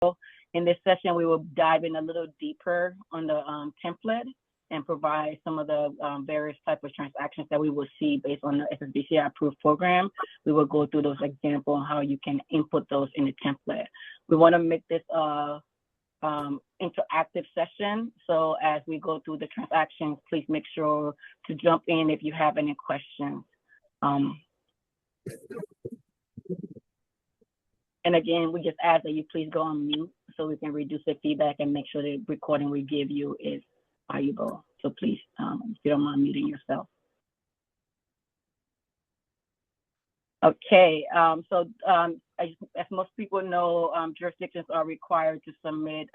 In this session, we will dive in a little deeper on the template and provide some of the various types of transactions that we will see based on the SSBCI approved program. We will go through those examples on how you can input those in the template. We want to make this interactive session. So as we go through the transactions, please make sure to jump in if you have any questions. And again, we just ask that you please go on mute so we can reduce the feedback and make sure the recording we give you is valuable. So please, if you don't mind muting yourself. Okay, as most people know, jurisdictions are required to submit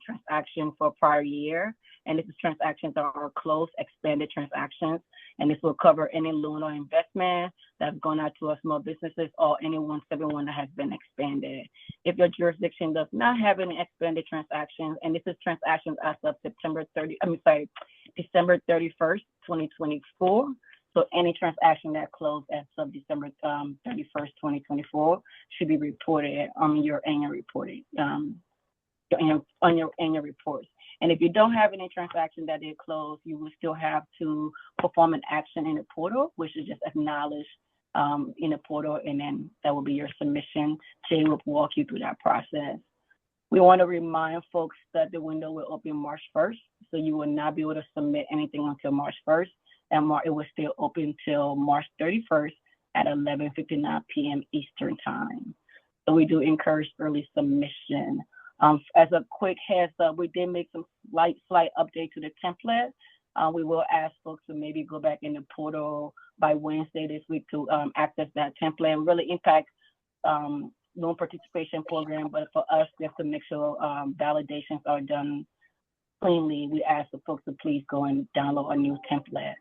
transactions for a prior year, and this is transactions that are closed, expanded transactions, and this will cover any loan or investment that's gone out to our small businesses or any 171 that has been expanded. If your jurisdiction does not have any expanded transactions, and this is transactions as of December 31st, 2024. So any transaction that closed as of December 31st, 2024 should be reported on your annual reporting, on your annual reports. And if you don't have any transaction that did close, you will still have to perform an action in the portal, which is just acknowledged in the portal, and then that will be your submission. Jay will walk you through that process. We want to remind folks that the window will open March 1st, so you will not be able to submit anything until March 1st. And it will still open till March 31st at 11:59 p.m. Eastern time. So we do encourage early submission. As a quick heads up, we did make some slight update to the template. We will ask folks to maybe go back in the portal by Wednesday this week to access that template and really impact loan participation program. But for us, just to make sure validations are done cleanly, we ask the folks to please go and download a new template.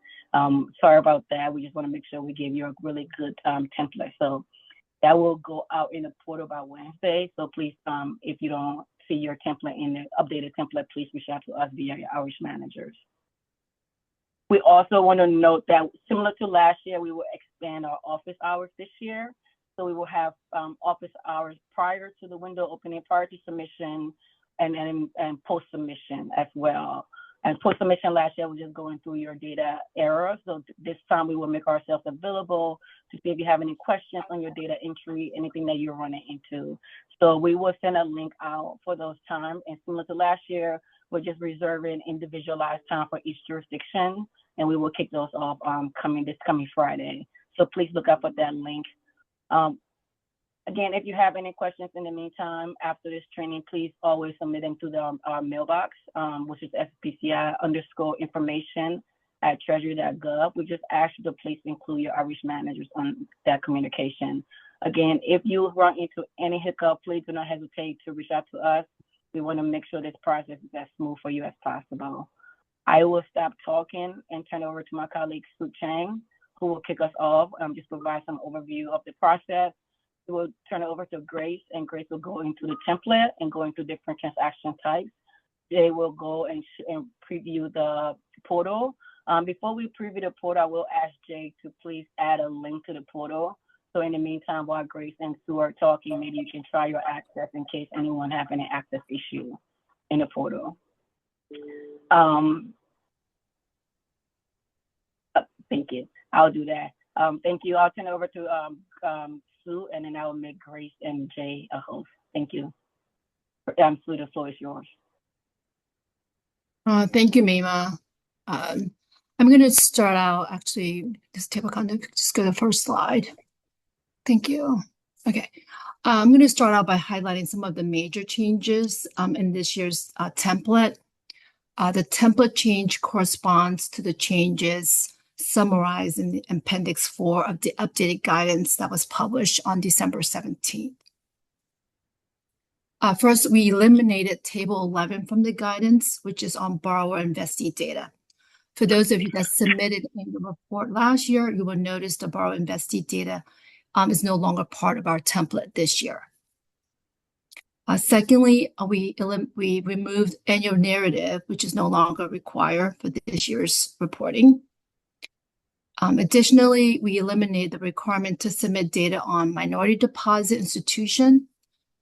Sorry about that. We just want to make sure we give you a really good template. So that will go out in the portal by Wednesday. So please, if you don't see your template in the updated template, please reach out to us via your outreach managers. We also want to note that similar to last year, we will expand our office hours this year. So we will have office hours prior to the window opening, prior to submission, and post submission as well. And post submission last year, we're just going through your data error. So this time we will make ourselves available to see if you have any questions on your data entry, anything that you're running into. So we will send a link out for those times. And similar to last year, we're just reserving individualized time for each jurisdiction, and we will kick those off this coming Friday. So please look out for that link. Again, if you have any questions in the meantime after this training, please always submit them to our mailbox, which is SSBCI_information@treasury.gov. We just ask you to please include your outreach managers on that communication. Again, if you run into any hiccup, please do not hesitate to reach out to us. We want to make sure this process is as smooth for you as possible. I will stop talking and turn it over to my colleague, Sue Chang, who will kick us off, just provide some overview of the process. We'll turn it over to Grace, and Grace will go into the template and go into different transaction types. Jay will go and preview the portal. Before we preview the portal, I will ask Jay to please add a link to the portal. So in the meantime, while Grace and Sue are talking, maybe you can try your access in case anyone have any access issue in the portal. Thank you. I'll do that. Thank you. I'll turn it over to Sue, and then I will make Grace and Jay a host. Thank you. Sue, the floor is yours. Thank you, Mayma. I'm going to start out, actually, this table content, just go to the first slide. Thank you. Okay. I'm going to start out by highlighting some of the major changes in this year's template. The template change corresponds to the changes summarized in the Appendix 4 of the updated guidance that was published on December 17th. First, we eliminated Table 11 from the guidance, which is on borrower investee data. For those of you that submitted in the report last year, you will notice the borrower investee data is no longer part of our template this year. Secondly, we removed annual narrative, which is no longer required for this year's reporting. Additionally, we eliminated the requirement to submit data on minority deposit institution,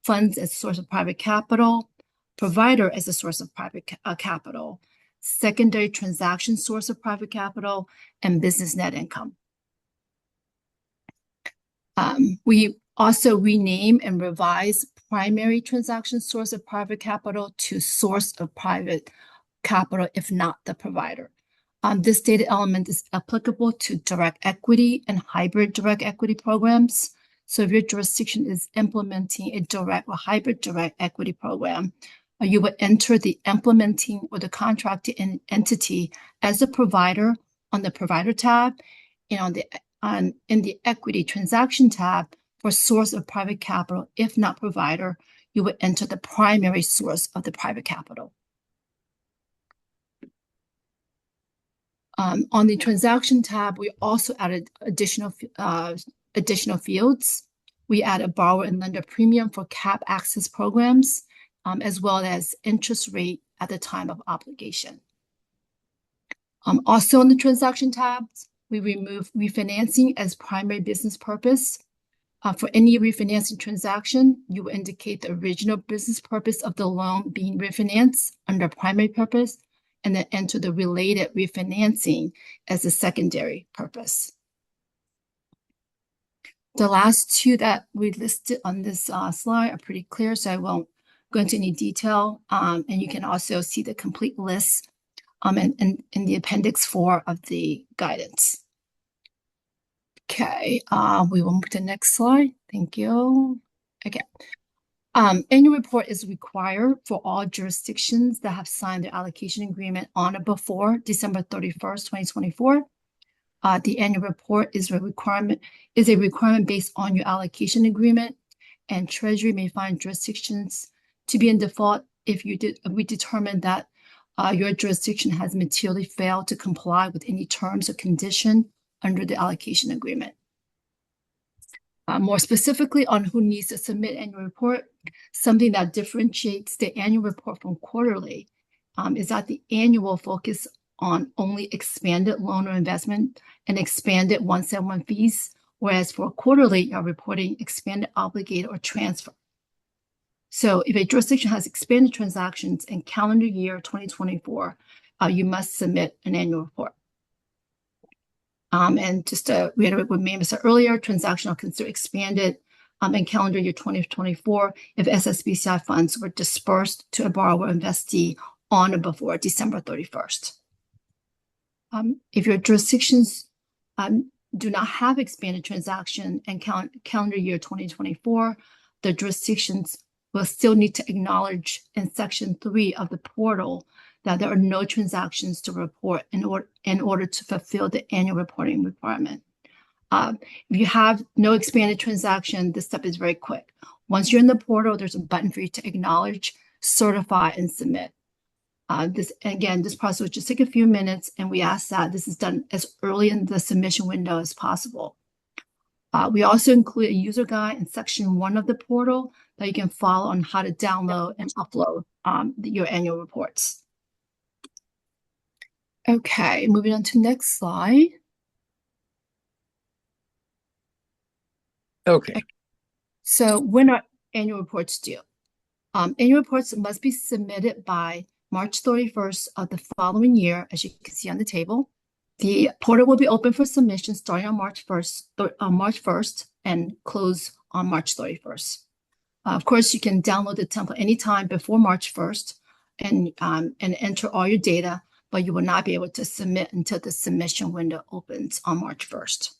funds as a source of private capital, provider as a source of private capital, secondary transaction source of private capital, and business net income. We also rename and revise primary transaction source of private capital to source of private capital if not the provider. This data element is applicable to direct equity and hybrid direct equity programs. So if your jurisdiction is implementing a direct or hybrid direct equity program, you would enter the implementing or the contracting entity as a provider on the provider tab, and in the equity transaction tab for source of private capital, if not provider, you would enter the primary source of the private capital. On the transaction tab, we also added additional fields. We added borrower and lender premium for cap access programs, as well as interest rate at the time of obligation. Also on the transaction tab, we remove refinancing as primary business purpose. For any refinancing transaction, you will indicate the original business purpose of the loan being refinanced under primary purpose, and then enter the related refinancing as a secondary purpose. The last two that we listed on this slide are pretty clear, so I won't go into any detail. And you can also see the complete list in the appendix 4 of the guidance. Okay, we will move to the next slide. Thank you. Okay. Annual report is required for all jurisdictions that have signed their allocation agreement on or before December 31st, 2024. The annual report is a requirement based on your allocation agreement, and Treasury may find jurisdictions to be in default if we determine that your jurisdiction has materially failed to comply with any terms or condition under the allocation agreement. More specifically on who needs to submit annual report, something that differentiates the annual report from quarterly is that the annual focus on only expanded loan or investment and expanded 171 fees, whereas for quarterly, you're reporting expanded obligated or transfer. So if a jurisdiction has expanded transactions in calendar year 2024, you must submit an annual report. And just to reiterate what Mame said earlier, transactions are considered expanded in calendar year 2024 if SSBCI funds were dispersed to a borrower investee on or before December 31st. If your jurisdictions do not have expanded transaction in calendar year 2024, the jurisdictions will still need to acknowledge in Section 3 of the portal that there are no transactions to report in order to fulfill the annual reporting requirement. If you have no expanded transaction, this step is very quick. Once you're in the portal, there's a button for you to acknowledge, certify, and submit. This process will just take a few minutes, and we ask that this is done as early in the submission window as possible. We also include a user guide in Section 1 of the portal that you can follow on how to download and upload your annual reports. Okay, moving on to the next slide. Okay. So when are annual reports due? Annual reports must be submitted by March 31st of the following year, as you can see on the table. The portal will be open for submission starting on March 1st and close on March 31st. Of course, you can download the template anytime before March 1st and enter all your data, but you will not be able to submit until the submission window opens on March 1st.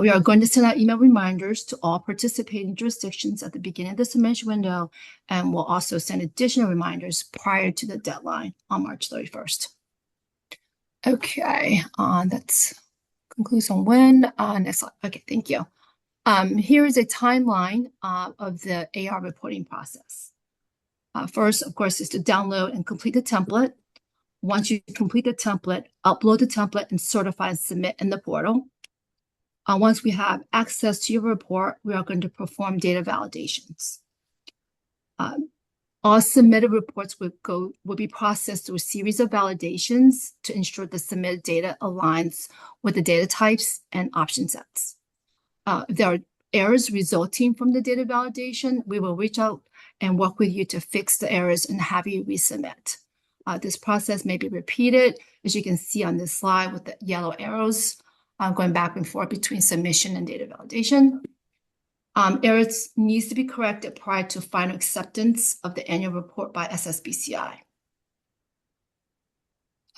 We are going to send out email reminders to all participating jurisdictions at the beginning of the submission window, and we'll also send additional reminders prior to the deadline on March 31st. Okay, that concludes on when. Next slide. Okay, thank you. Here is a timeline of the AR reporting process. First, of course, is to download and complete the template. Once you complete the template, upload the template and certify and submit in the portal. Once we have access to your report, we are going to perform data validations. All submitted reports will be processed through a series of validations to ensure the submitted data aligns with the data types and option sets. If there are errors resulting from the data validation, we will reach out and work with you to fix the errors and have you resubmit. This process may be repeated, as you can see on this slide with the yellow arrows going back and forth between submission and data validation. Errors needs to be corrected prior to final acceptance of the annual report by SSBCI.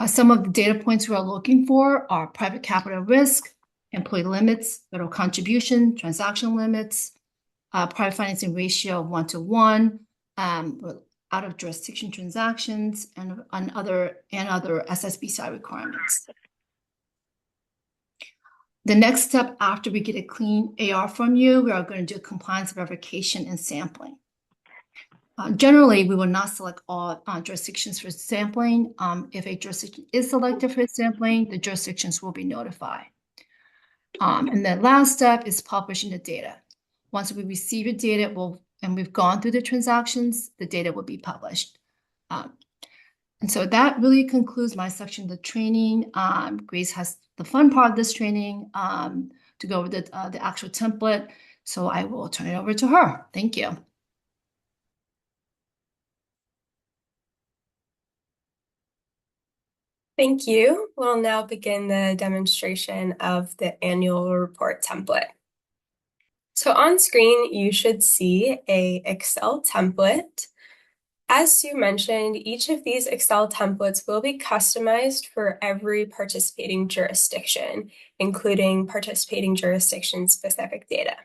Some of the data points we are looking for are private capital risk, employee limits, federal contribution, transaction limits, private financing ratio of 1-to-1, out of jurisdiction transactions, and other SSBCI requirements. The next step after we get a clean AR from you, we are going to do compliance verification and sampling. Generally, we will not select all jurisdictions for sampling. If a jurisdiction is selected for sampling, the jurisdictions will be notified. And the last step is publishing the data. Once we receive your data, and we've gone through the transactions, the data will be published. And so that really concludes my section of the training. Grace has the fun part of this training to go over the actual template. So I will turn it over to her. Thank you. Thank you. We'll now begin the demonstration of the annual report template. So on screen, you should see an Excel template. As Sue mentioned, each of these Excel templates will be customized for every participating jurisdiction, including participating jurisdiction-specific data.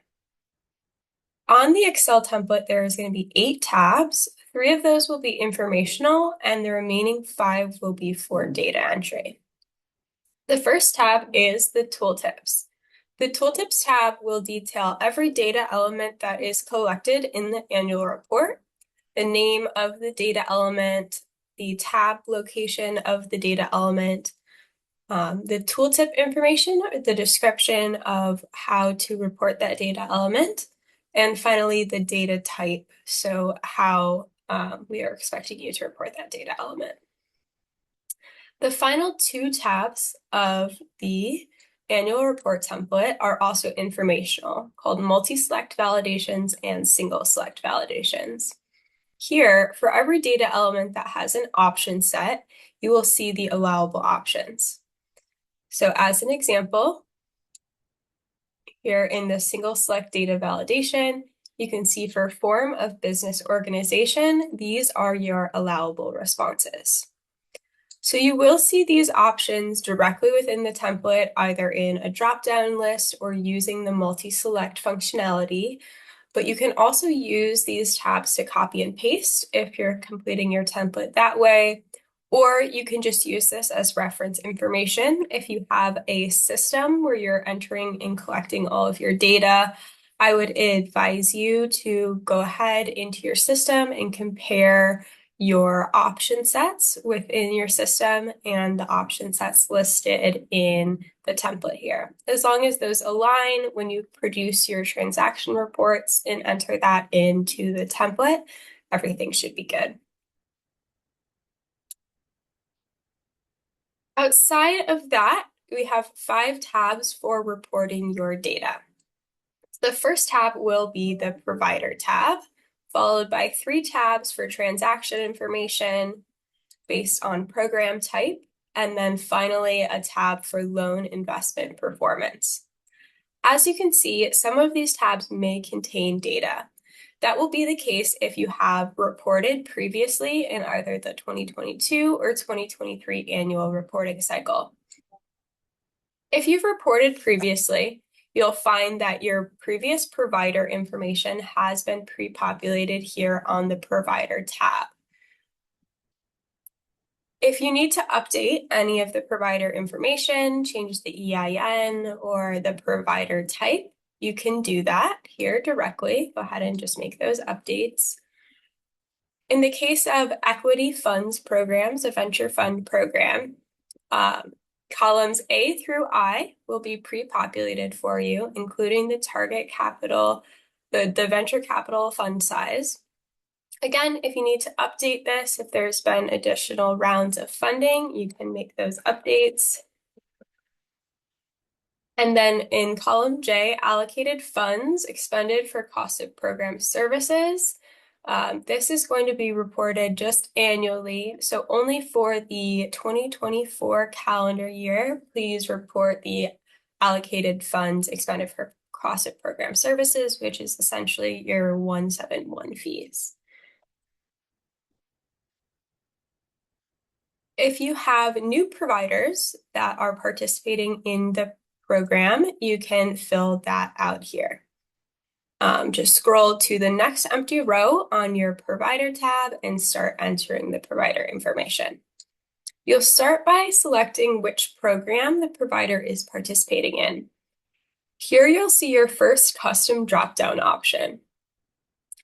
On the Excel template, there is going to be 8 tabs. 3 of those will be informational, and the remaining 5 will be for data entry. The first tab is the tooltips. The tooltips tab will detail every data element that is collected in the annual report, the name of the data element, the tab location of the data element, the tooltip information, the description of how to report that data element, and finally the data type, so how we are expecting you to report that data element. The final 2 tabs of the annual report template are also informational, called multi-select validations and single select validations. Here, for every data element that has an option set, you will see the allowable options. So as an example, here in the single select data validation, you can see for form of business organization, these are your allowable responses. So you will see these options directly within the template, either in a drop-down list or using the multi-select functionality. But you can also use these tabs to copy and paste if you're completing your template that way, or you can just use this as reference information if you have a system where you're entering and collecting all of your data. I would advise you to go ahead into your system and compare your option sets within your system and the option sets listed in the template here. As long as those align when you produce your transaction reports and enter that into the template, everything should be good. Outside of that, we have 5 tabs for reporting your data. The first tab will be the provider tab, followed by 3 tabs for transaction information based on program type, and then finally a tab for loan investment performance. As you can see, some of these tabs may contain data. That will be the case if you have reported previously in either the 2022 or 2023 annual reporting cycle. If you've reported previously, you'll find that your previous provider information has been pre-populated here on the provider tab. If you need to update any of the provider information, change the EIN or the provider type, you can do that here directly. Go ahead and just make those updates. In the case of equity funds programs, a venture fund program, columns A through I will be pre-populated for you, including the target capital, the venture capital fund size. Again, if you need to update this, if there's been additional rounds of funding, you can make those updates. And then in column J, allocated funds expended for cost of program services. This is going to be reported just annually, so only for the 2024 calendar year, please report the allocated funds expended for cost of program services, which is essentially your 171 fees. If you have new providers that are participating in the program, you can fill that out here. Just scroll to the next empty row on your provider tab and start entering the provider information. You'll start by selecting which program the provider is participating in. Here you'll see your first custom drop-down option.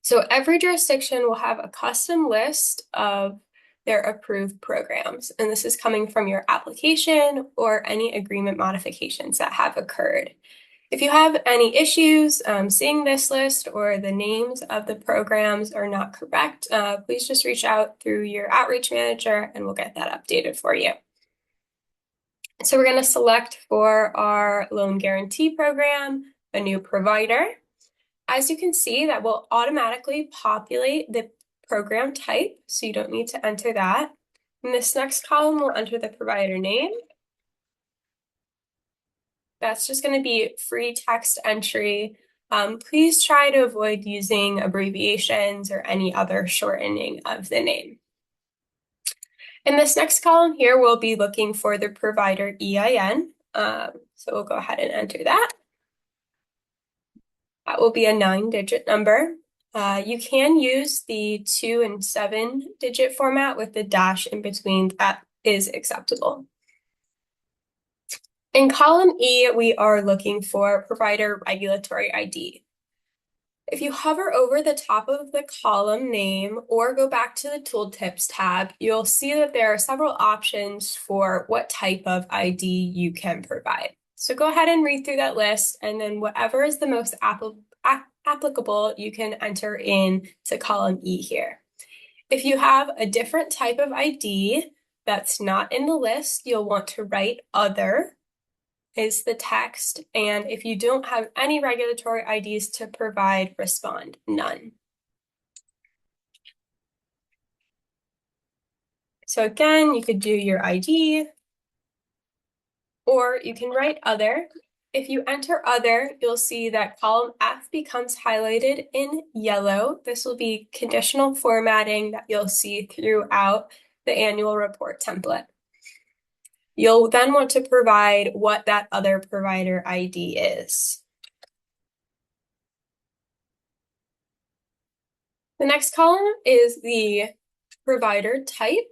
So every jurisdiction will have a custom list of their approved programs, and this is coming from your application or any agreement modifications that have occurred. If you have any issues seeing this list or the names of the programs are not correct, please just reach out through your outreach manager and we'll get that updated for you. So we're going to select for our loan guarantee program a new provider. As you can see, that will automatically populate the program type, so you don't need to enter that. In this next column, we'll enter the provider name. That's just going to be free text entry. Please try to avoid using abbreviations or any other shortening of the name. In this next column here, we'll be looking for the provider EIN. So we'll go ahead and enter that. That will be a 9-digit number. You can use the 2- and 7-digit format with the dash in between. That is acceptable. In column E, we are looking for provider regulatory ID. If you hover over the top of the column name or go back to the Tooltips tab, you'll see that there are several options for what type of ID you can provide. So go ahead and read through that list, and then whatever is the most applicable, you can enter in to column E here. If you have a different type of ID that's not in the list, you'll want to write other is the text, and if you don't have any regulatory IDs to provide, respond none. So again, you could do your ID, or you can write other. If you enter other, you'll see that column F becomes highlighted in yellow. This will be conditional formatting that you'll see throughout the annual report template. You'll then want to provide what that other provider ID is. The next column is the provider type.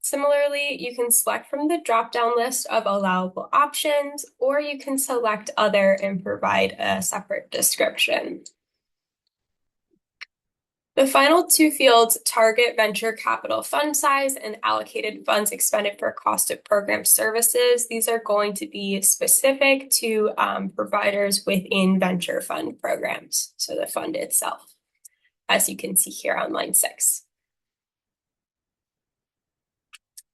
Similarly, you can select from the drop-down list of allowable options, or you can select other and provide a separate description. The final two fields target venture capital fund size and allocated funds expended for cost of program services. These are going to be specific to providers within venture fund programs, so the fund itself, as you can see here on line 6.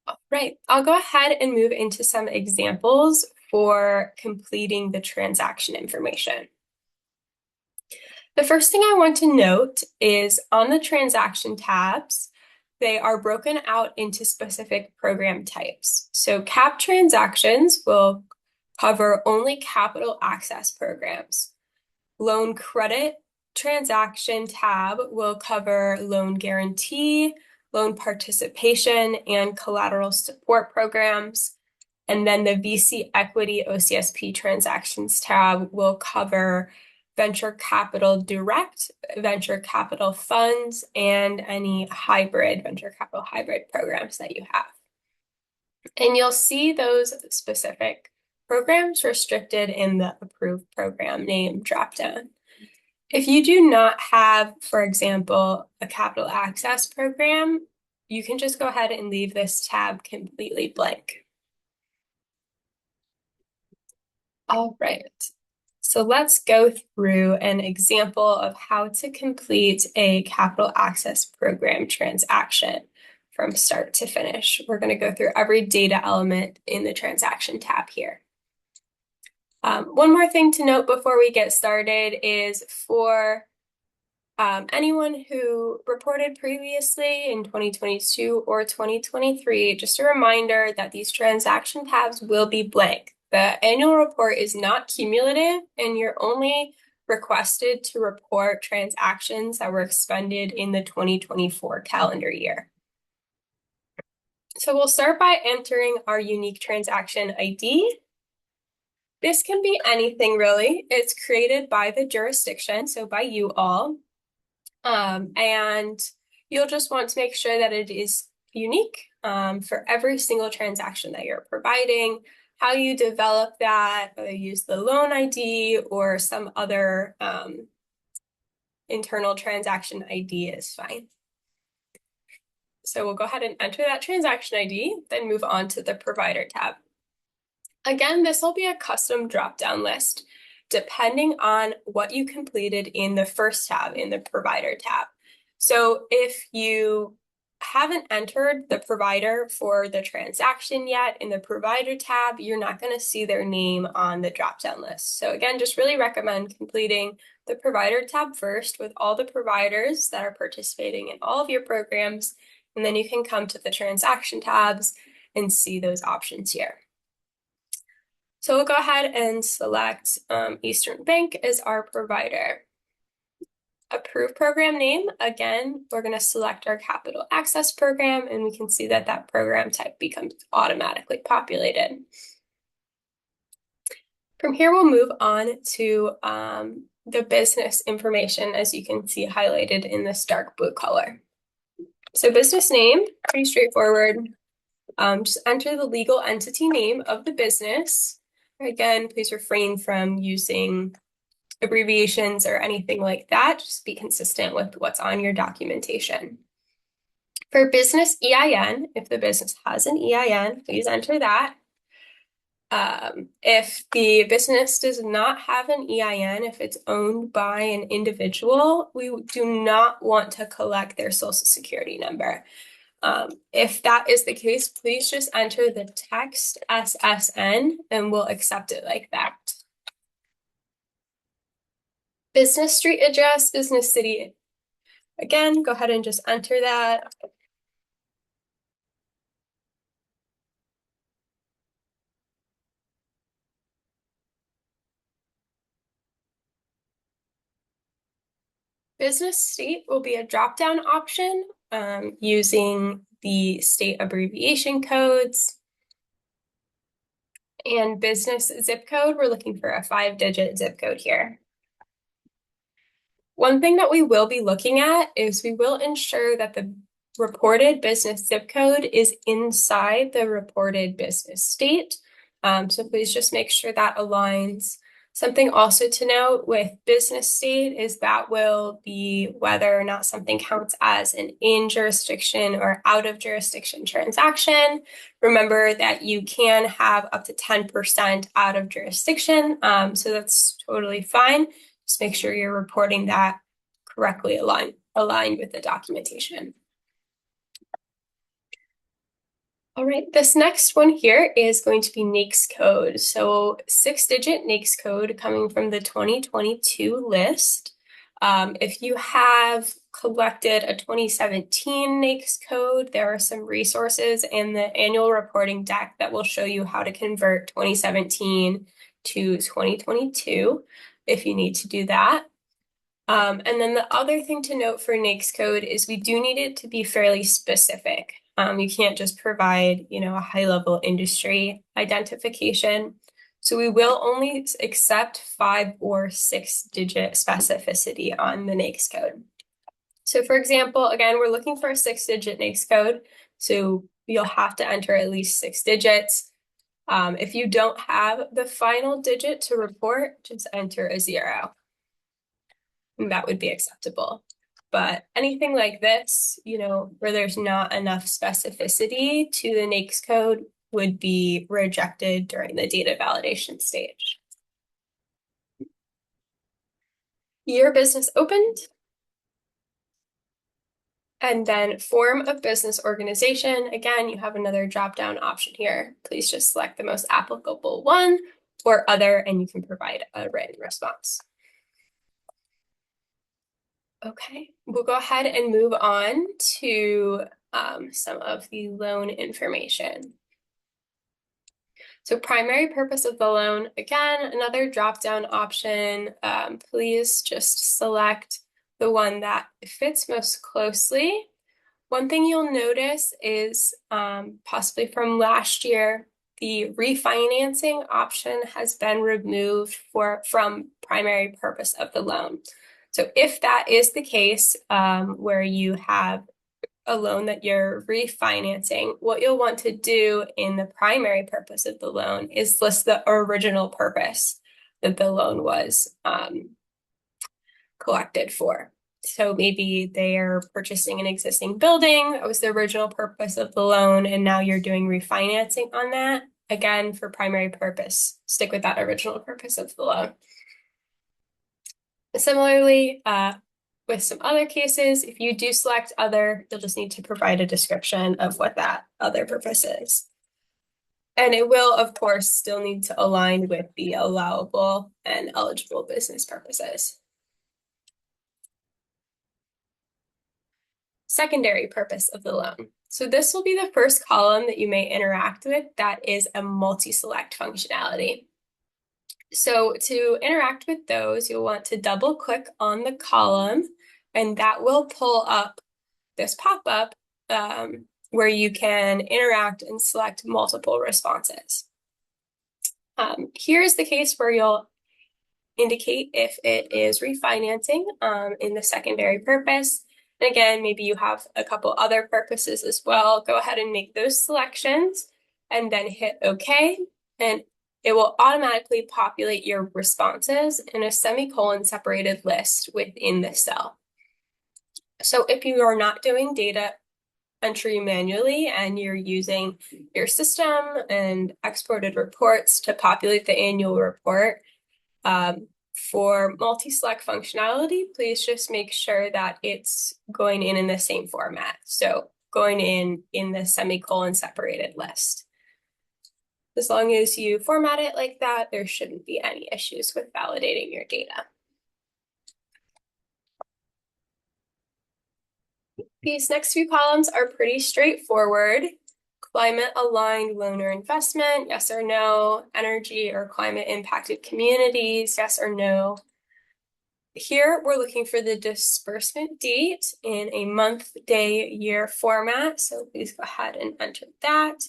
All right, I'll go ahead and move into some examples for completing the transaction information. The first thing I want to note is on the transaction tabs, they are broken out into specific program types. So CAP transactions will cover only capital access programs. Loan credit transaction tab will cover loan guarantee, loan participation, and collateral support programs. And then the VC equity OCSP transactions tab will cover venture capital direct, venture capital funds, and any venture capital hybrid programs that you have. And you'll see those specific programs restricted in the approved program name dropdown. If you do not have, for example, a capital access program, you can just go ahead and leave this tab completely blank. All right. So let's go through an example of how to complete a capital access program transaction from start to finish. We're going to go through every data element in the transaction tab here. One more thing to note before we get started is for anyone who reported previously in 2022 or 2023, just a reminder that these transaction tabs will be blank. The annual report is not cumulative, and you're only requested to report transactions that were expended in the 2024 calendar year. So we'll start by entering our unique transaction ID. This can be anything really. It's created by the jurisdiction, so by you all. And you'll just want to make sure that it is unique for every single transaction that you're providing. How you develop that, whether you use the loan ID or some other internal transaction ID is fine. So we'll go ahead and enter that transaction ID, then move on to the provider tab. Again, this will be a custom drop-down list depending on what you completed in the first tab, in the provider tab. So if you haven't entered the provider for the transaction yet in the provider tab, you're not going to see their name on the drop-down list. So again, just really recommend completing the provider tab first with all the providers that are participating in all of your programs, and then you can come to the transaction tabs and see those options here. So we'll go ahead and select Eastern Bank as our provider. Approve program name. Again, we're going to select our capital access program, and we can see that that program type becomes automatically populated. From here, we'll move on to the business information, as you can see highlighted in this dark blue color. So business name, pretty straightforward. Just enter the legal entity name of the business. Again, please refrain from using abbreviations or anything like that. Just be consistent with what's on your documentation. For business EIN, if the business has an EIN, please enter that. If the business does not have an EIN, if it's owned by an individual, we do not want to collect their social security number. If that is the case, please just enter the text SSN and we'll accept it like that. Business street address, business city. Again, go ahead and just enter that. Business state will be a drop-down option using the state abbreviation codes. And business zip code, we're looking for a 5-digit zip code here. One thing that we will be looking at is we will ensure that the reported business zip code is inside the reported business state. So please just make sure that aligns. Something also to note with business state is that will be whether or not something counts as an in jurisdiction or out of jurisdiction transaction. Remember that you can have up to 10% out of jurisdiction, so that's totally fine. Just make sure you're reporting that correctly aligned with the documentation. All right, this next one here is going to be NAICS code. So 6-digit NAICS code coming from the 2022 list. If you have collected a 2017 NAICS code, there are some resources in the annual reporting deck that will show you how to convert 2017 to 2022 if you need to do that. And then the other thing to note for NAICS code is we do need it to be fairly specific. You can't just provide, a high-level industry identification. So we will only accept 5 or 6-digit specificity on the NAICS code. So for example, again, we're looking for a 6-digit NAICS code. So you'll have to enter at least 6 digits. If you don't have the final digit to report, just enter a 0. And that would be acceptable. But anything like this, where there's not enough specificity to the NAICS code would be rejected during the data validation stage. Year business opened. And then form of business organization. Again, you have another drop-down option here. Please just select the most applicable one. or other, and you can provide a written response. Okay, we'll go ahead and move on to some of the loan information. So primary purpose of the loan, again, another drop-down option. Please just select the one that fits most closely. One thing you'll notice is possibly from last year, the refinancing option has been removed from primary purpose of the loan. So if that is the case, where you have a loan that you're refinancing, what you'll want to do in the primary purpose of the loan is list the original purpose that the loan was collected for. So maybe they are purchasing an existing building. That was the original purpose of the loan, and now you're doing refinancing on that. Again, for primary purpose, stick with that original purpose of the loan. Similarly, with some other cases, if you do select other, you'll just need to provide a description of what that other purpose is. And it will, of course, still need to align with the allowable and eligible business purposes. Secondary purpose of the loan. So this will be the first column that you may interact with that is a multi-select functionality. So to interact with those, you'll want to double click on the column, and that will pull up this pop-up where you can interact and select multiple responses. Here's the case where you'll indicate if it is refinancing in the secondary purpose. And again, maybe you have a couple other purposes as well. Go ahead and make those selections and then hit OK. And it will automatically populate your responses in a semicolon separated list within the cell. So if you are not doing data entry manually and you're using your system and exported reports to populate the annual report, for multi-select functionality, please just make sure that it's going in the same format. So going in the semicolon separated list. As long as you format it like that, there shouldn't be any issues with validating your data. These next few columns are pretty straightforward. Climate aligned loan or investment, yes or no. Energy or climate impacted communities, yes or no. Here we're looking for the disbursement date in a month, day, year format. So please go ahead and enter that.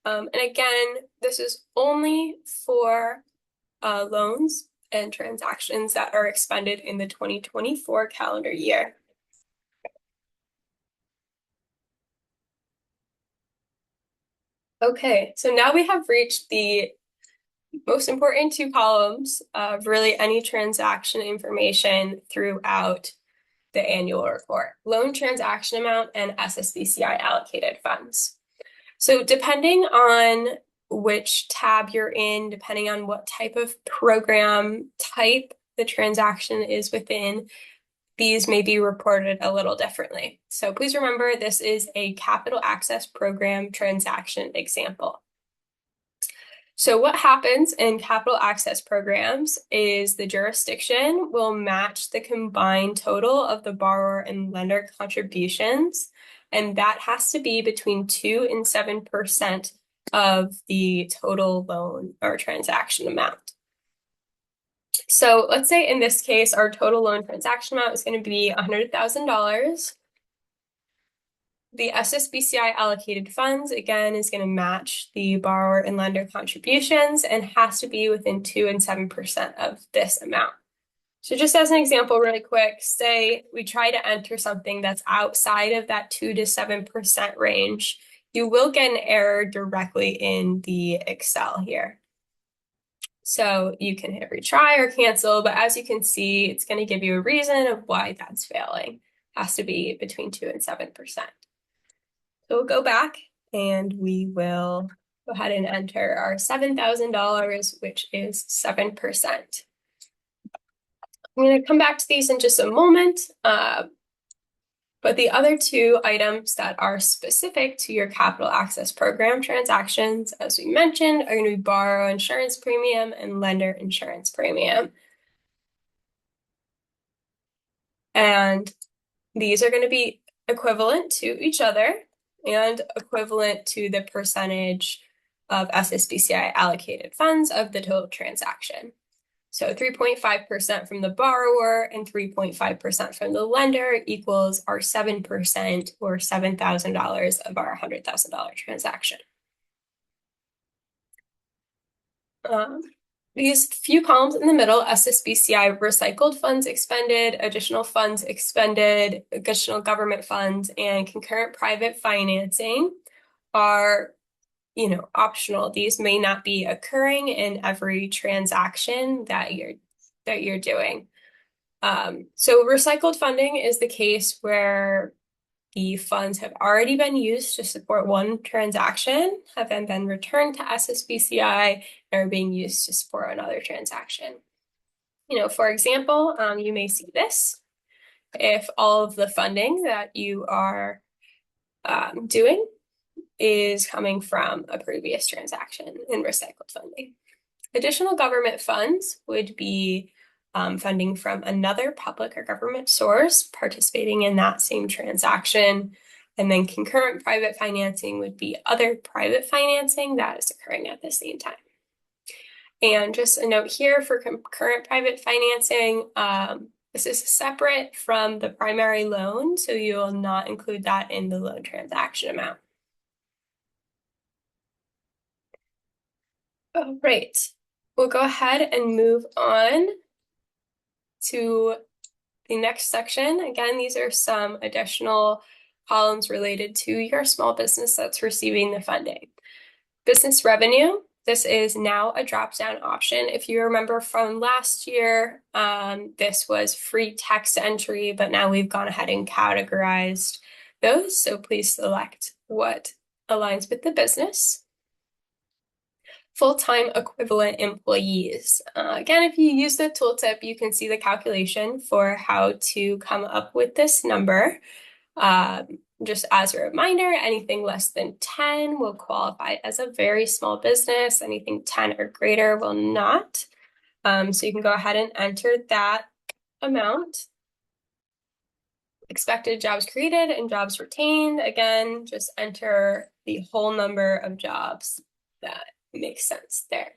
And again, this is only for loans and transactions that are expended in the 2024 calendar year. Okay, so now we have reached the most important two columns of really any transaction information throughout the annual report: loan transaction amount and SSBCI allocated funds. So depending on which tab you're in, depending on what type of program type the transaction is within, these may be reported a little differently. So please remember, this is a capital access program transaction example. So what happens in capital access programs is the jurisdiction will match the combined total of the borrower and lender contributions, and that has to be between 2 and 7% of the total loan or transaction amount. So let's say in this case, our total loan transaction amount is going to be $100,000. The SSBCI allocated funds, again, is going to match the borrower and lender contributions and has to be within 2 and 7% of this amount. So just as an example, really quick, say we try to enter something that's outside of that 2 to 7% range, you will get an error directly in the Excel here. So you can hit retry or cancel, but as you can see, it's going to give you a reason of why that's failing. It has to be between 2 and 7%. So we'll go back and we will go ahead and enter our $7,000, which is 7%. I'm going to come back to these in just a moment. But the other two items that are specific to your capital access program transactions, as we mentioned, are going to be borrower insurance premium and lender insurance premium. And these are going to be equivalent to each other and equivalent to the percentage of SSBCI allocated funds of the total transaction. So 3.5% from the borrower and 3.5% from the lender equals our 7% or $7,000 of our $100,000 transaction. These few columns in the middle, SSBCI recycled funds expended, additional funds expended, additional government funds, and concurrent private financing are optional. These may not be occurring in every transaction that you're doing. So recycled funding is the case where the funds have already been used to support one transaction, have then been returned to SSBCI, and are being used to support another transaction. For example, you may see this. If all of the funding that you are doing is coming from a previous transaction in recycled funding. Additional government funds would be funding from another public or government source participating in that same transaction. And then concurrent private financing would be other private financing that is occurring at the same time. And just a note here for concurrent private financing, this is separate from the primary loan, so you will not include that in the loan transaction amount. All right, we'll go ahead and move on to the next section. Again, these are some additional columns related to your small business that's receiving the funding. Business revenue, this is now a drop-down option. If you remember from last year, this was free text entry, but now we've gone ahead and categorized those. So please select what aligns with the business. Full-time equivalent employees. Again, if you use the tooltip, you can see the calculation for how to come up with this number. Just as a reminder, anything less than 10 will qualify as a very small business. Anything 10 or greater will not. So you can go ahead and enter that amount. Expected jobs created and jobs retained. Again, just enter the whole number of jobs that makes sense there.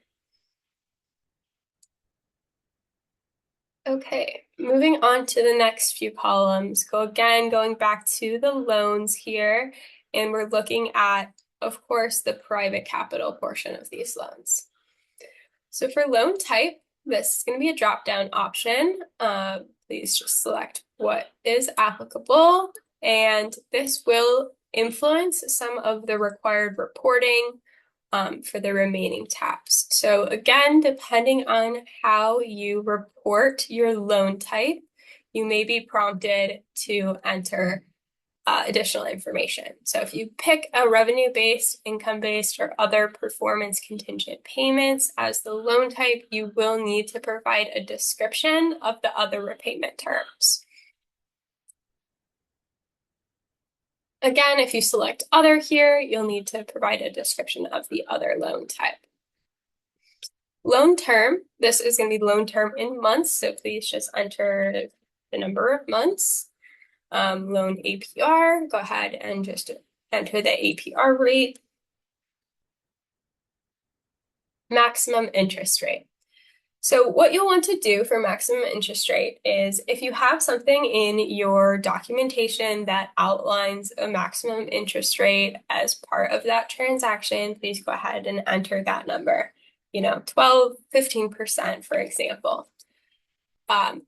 Okay, moving on to the next few columns. Going back to the loans here, and we're looking at, of course, the private capital portion of these loans. So for loan type, this is going to be a drop-down option. Please just select what is applicable, and this will influence some of the required reporting for the remaining tabs. So again, depending on how you report your loan type, you may be prompted to enter additional information. So if you pick a revenue-based, income-based, or other performance contingent payments as the loan type, you will need to provide a description of the other repayment terms. Again, if you select other here, you'll need to provide a description of the other loan type. Loan term, this is going to be loan term in months, so please just enter the number of months. Loan APR, go ahead and just enter the APR rate. Maximum interest rate. So what you'll want to do for maximum interest rate is if you have something in your documentation that outlines a maximum interest rate as part of that transaction, please go ahead and enter that number, 12, 15%, for example.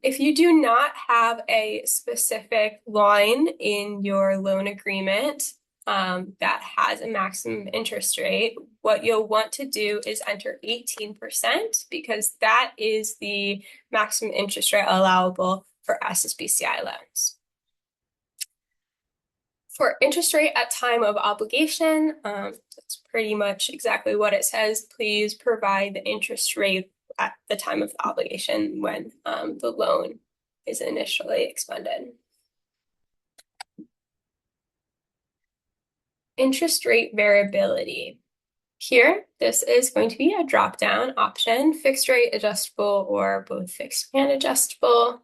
If you do not have a specific line in your loan agreement that has a maximum interest rate, what you'll want to do is enter 18% because that is the maximum interest rate allowable for SSBCI loans. For interest rate at time of obligation, that's pretty much exactly what it says. Please provide the interest rate at the time of the obligation when the loan is initially expended. interest rate variability. Here, this is going to be a drop-down option, fixed rate, adjustable, or both fixed and adjustable.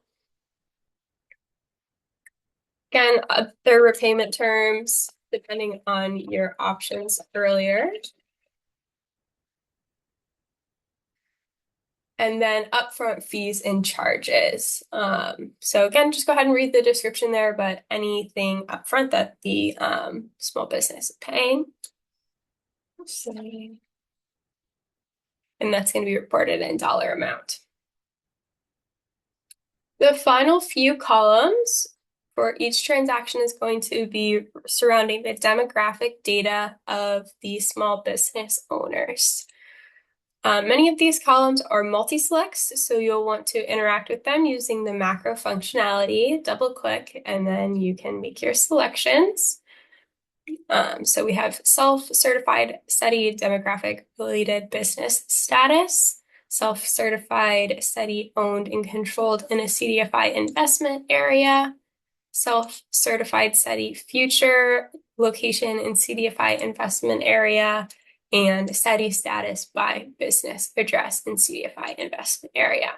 Again, other repayment terms, depending on your options earlier. And then upfront fees and charges. So again, just go ahead and read the description there, but anything upfront that the small business is paying. And that's going to be reported in dollar amount. The final few columns for each transaction is going to be surrounding the demographic data of the small business owners. Many of these columns are multi-selects, so you'll want to interact with them using the macro functionality, double click, and then you can make your selections. So we have self-certified SETI demographic related business status, self-certified SETI owned and controlled in a CDFI investment area, self-certified SETI future location in CDFI investment area, and SETI status by business address in CDFI investment area.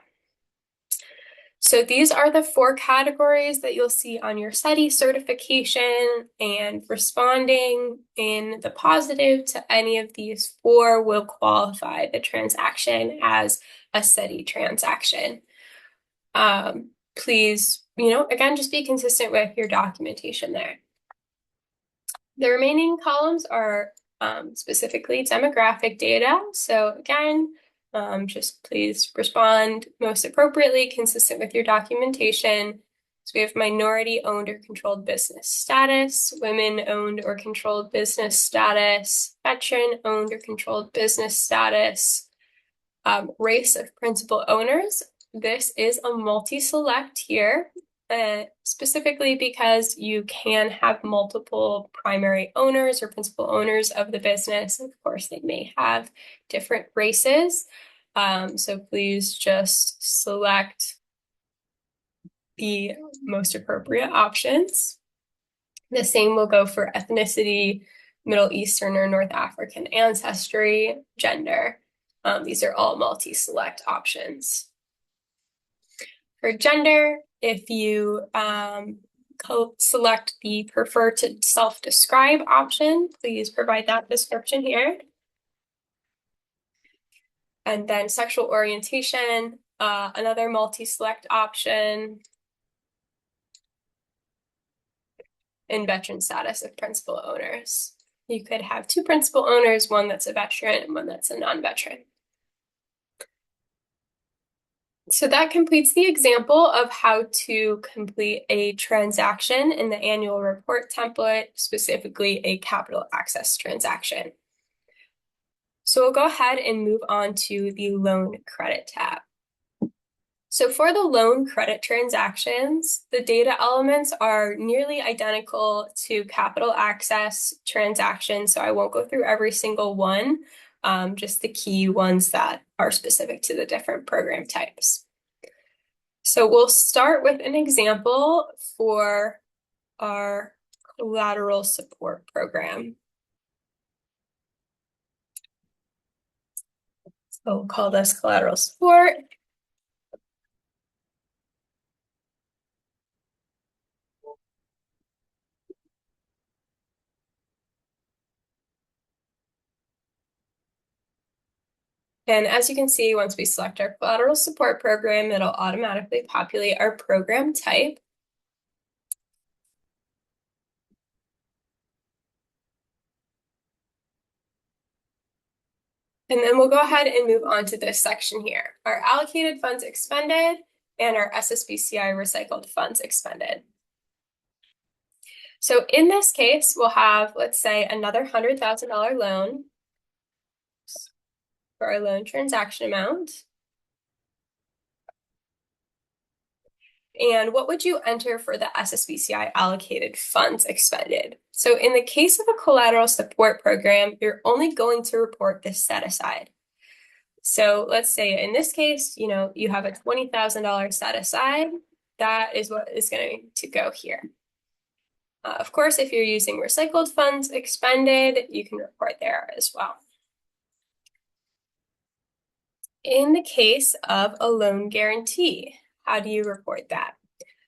So these are the 4 categories that you'll see on your SETI certification, and responding in the positive to any of these 4 will qualify the transaction as a SETI transaction. Please, again, just be consistent with your documentation there. The remaining columns are specifically demographic data. So again, just please respond most appropriately, consistent with your documentation. So we have minority owned or controlled business status, women owned or controlled business status, veteran owned or controlled business status, race of principal owners. This is a multi-select here. Specifically because you can have multiple primary owners or principal owners of the business. Of course, they may have different races. So please just select the most appropriate options. The same will go for ethnicity, Middle Eastern or North African ancestry, gender. These are all multi-select options. For gender, if you select the prefer to self-describe option, please provide that description here. And then sexual orientation, another multi-select option. And veteran status of principal owners. You could have 2 principal owners, one that's a veteran and one that's a non-veteran. So that completes the example of how to complete a transaction in the annual report template, specifically a capital access transaction. So we'll go ahead and move on to the loan credit tab. So for the loan credit transactions, the data elements are nearly identical to capital access transactions. So I won't go through every single one, just the key ones that are specific to the different program types. So we'll start with an example for our collateral support program. So we'll call this collateral support. And as you can see, once we select our collateral support program, it'll automatically populate our program type. And then we'll go ahead and move on to this section here, our allocated funds expended and our SSBCI recycled funds expended. So in this case, we'll have, let's say, another $100,000 loan for our loan transaction amount. And what would you enter for the SSBCI allocated funds expended? So in the case of a collateral support program, you're only going to report the set aside. So let's say in this case, you have a $20,000 set aside. That is what is going to go here. Of course, if you're using recycled funds expended, you can report there as well. In the case of a loan guarantee, how do you report that?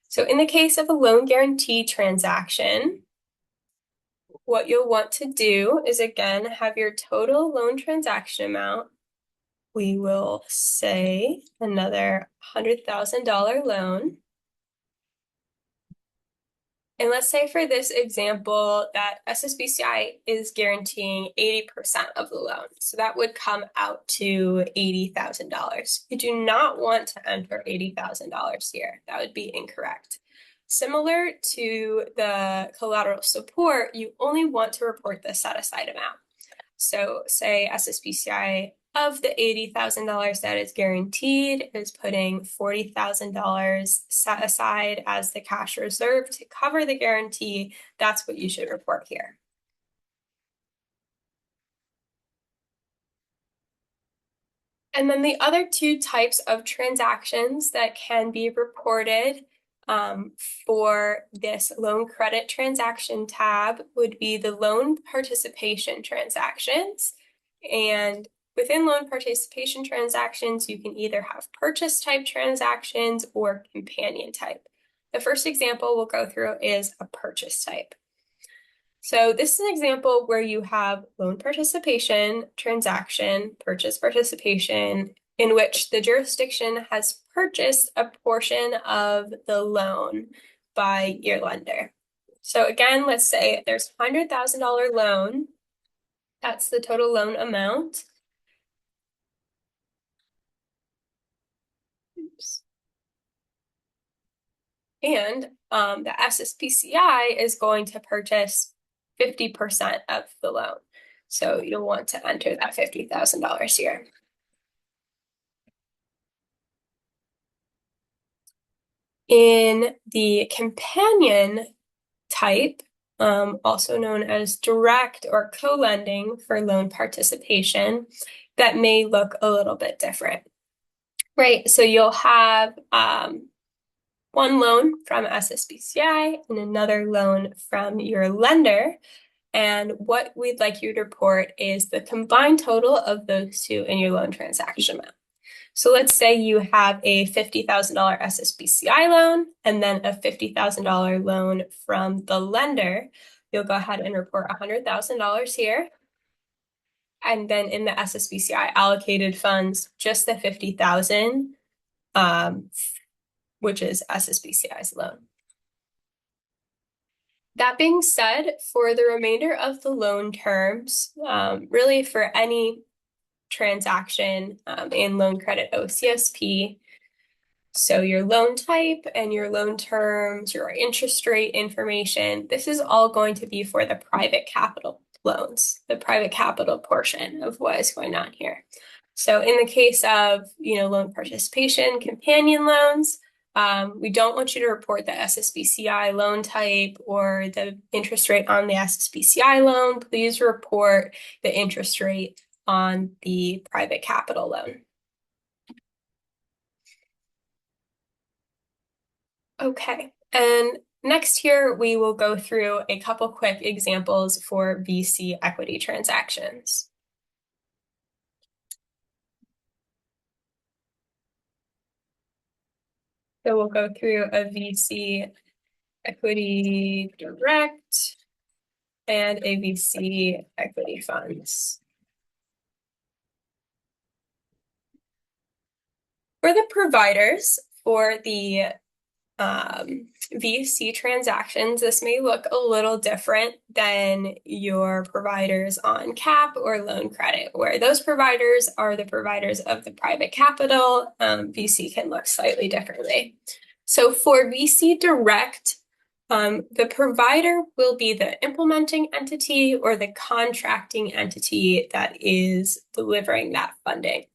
So in the case of a loan guarantee transaction, what you'll want to do is, again, have your total loan transaction amount. We will say another $100,000 loan. And let's say for this example that SSBCI is guaranteeing 80% of the loan. So that would come out to $80,000. You do not want to enter $80,000 here. That would be incorrect. Similar to the collateral support, you only want to report the set-aside amount. So say SSBCI of the $80,000 that is guaranteed is putting $40,000 set aside as the cash reserve to cover the guarantee. That's what you should report here. And then the other two types of transactions that can be reported for this loan credit transaction tab would be the loan participation transactions. And within loan participation transactions, you can either have purchase type transactions or companion type. The first example we'll go through is a purchase type. So this is an example where you have loan participation transaction, purchase participation, in which the jurisdiction has purchased a portion of the loan by your lender. So again, let's say there's a $100,000 loan. That's the total loan amount. Oops. And the SSBCI is going to purchase 50% of the loan. So you'll want to enter that $50,000 here. In the companion type, also known as direct or co-lending for loan participation, that may look a little bit different, right? So you'll have one loan from SSBCI and another loan from your lender. And what we'd like you to report is the combined total of those two in your loan transaction amount. So let's say you have a $50,000 SSBCI loan and then a $50,000 loan from the lender. You'll go ahead and report $100,000 here. And then in the SSBCI allocated funds, just the $50,000, which is SSBCI's loan. That being said, for the remainder of the loan terms, really for any transaction in loan credit OCSP, so your loan type and your loan terms, your interest rate information, this is all going to be for the private capital loans, the private capital portion of what is going on here. So in the case of, loan participation, companion loans, we don't want you to report the SSBCI loan type or the interest rate on the SSBCI loan. Please report the interest rate on the private capital loan. Okay, and next here we will go through a couple quick examples for VC equity transactions. So we'll go through a VC equity direct and a VC equity funds. For the providers for the VC transactions, this may look a little different than your providers on CAP or loan credit, where those providers are the providers of the private capital. VC can look slightly differently. So for VC direct, the provider will be the implementing entity or the contracting entity that is delivering that funding.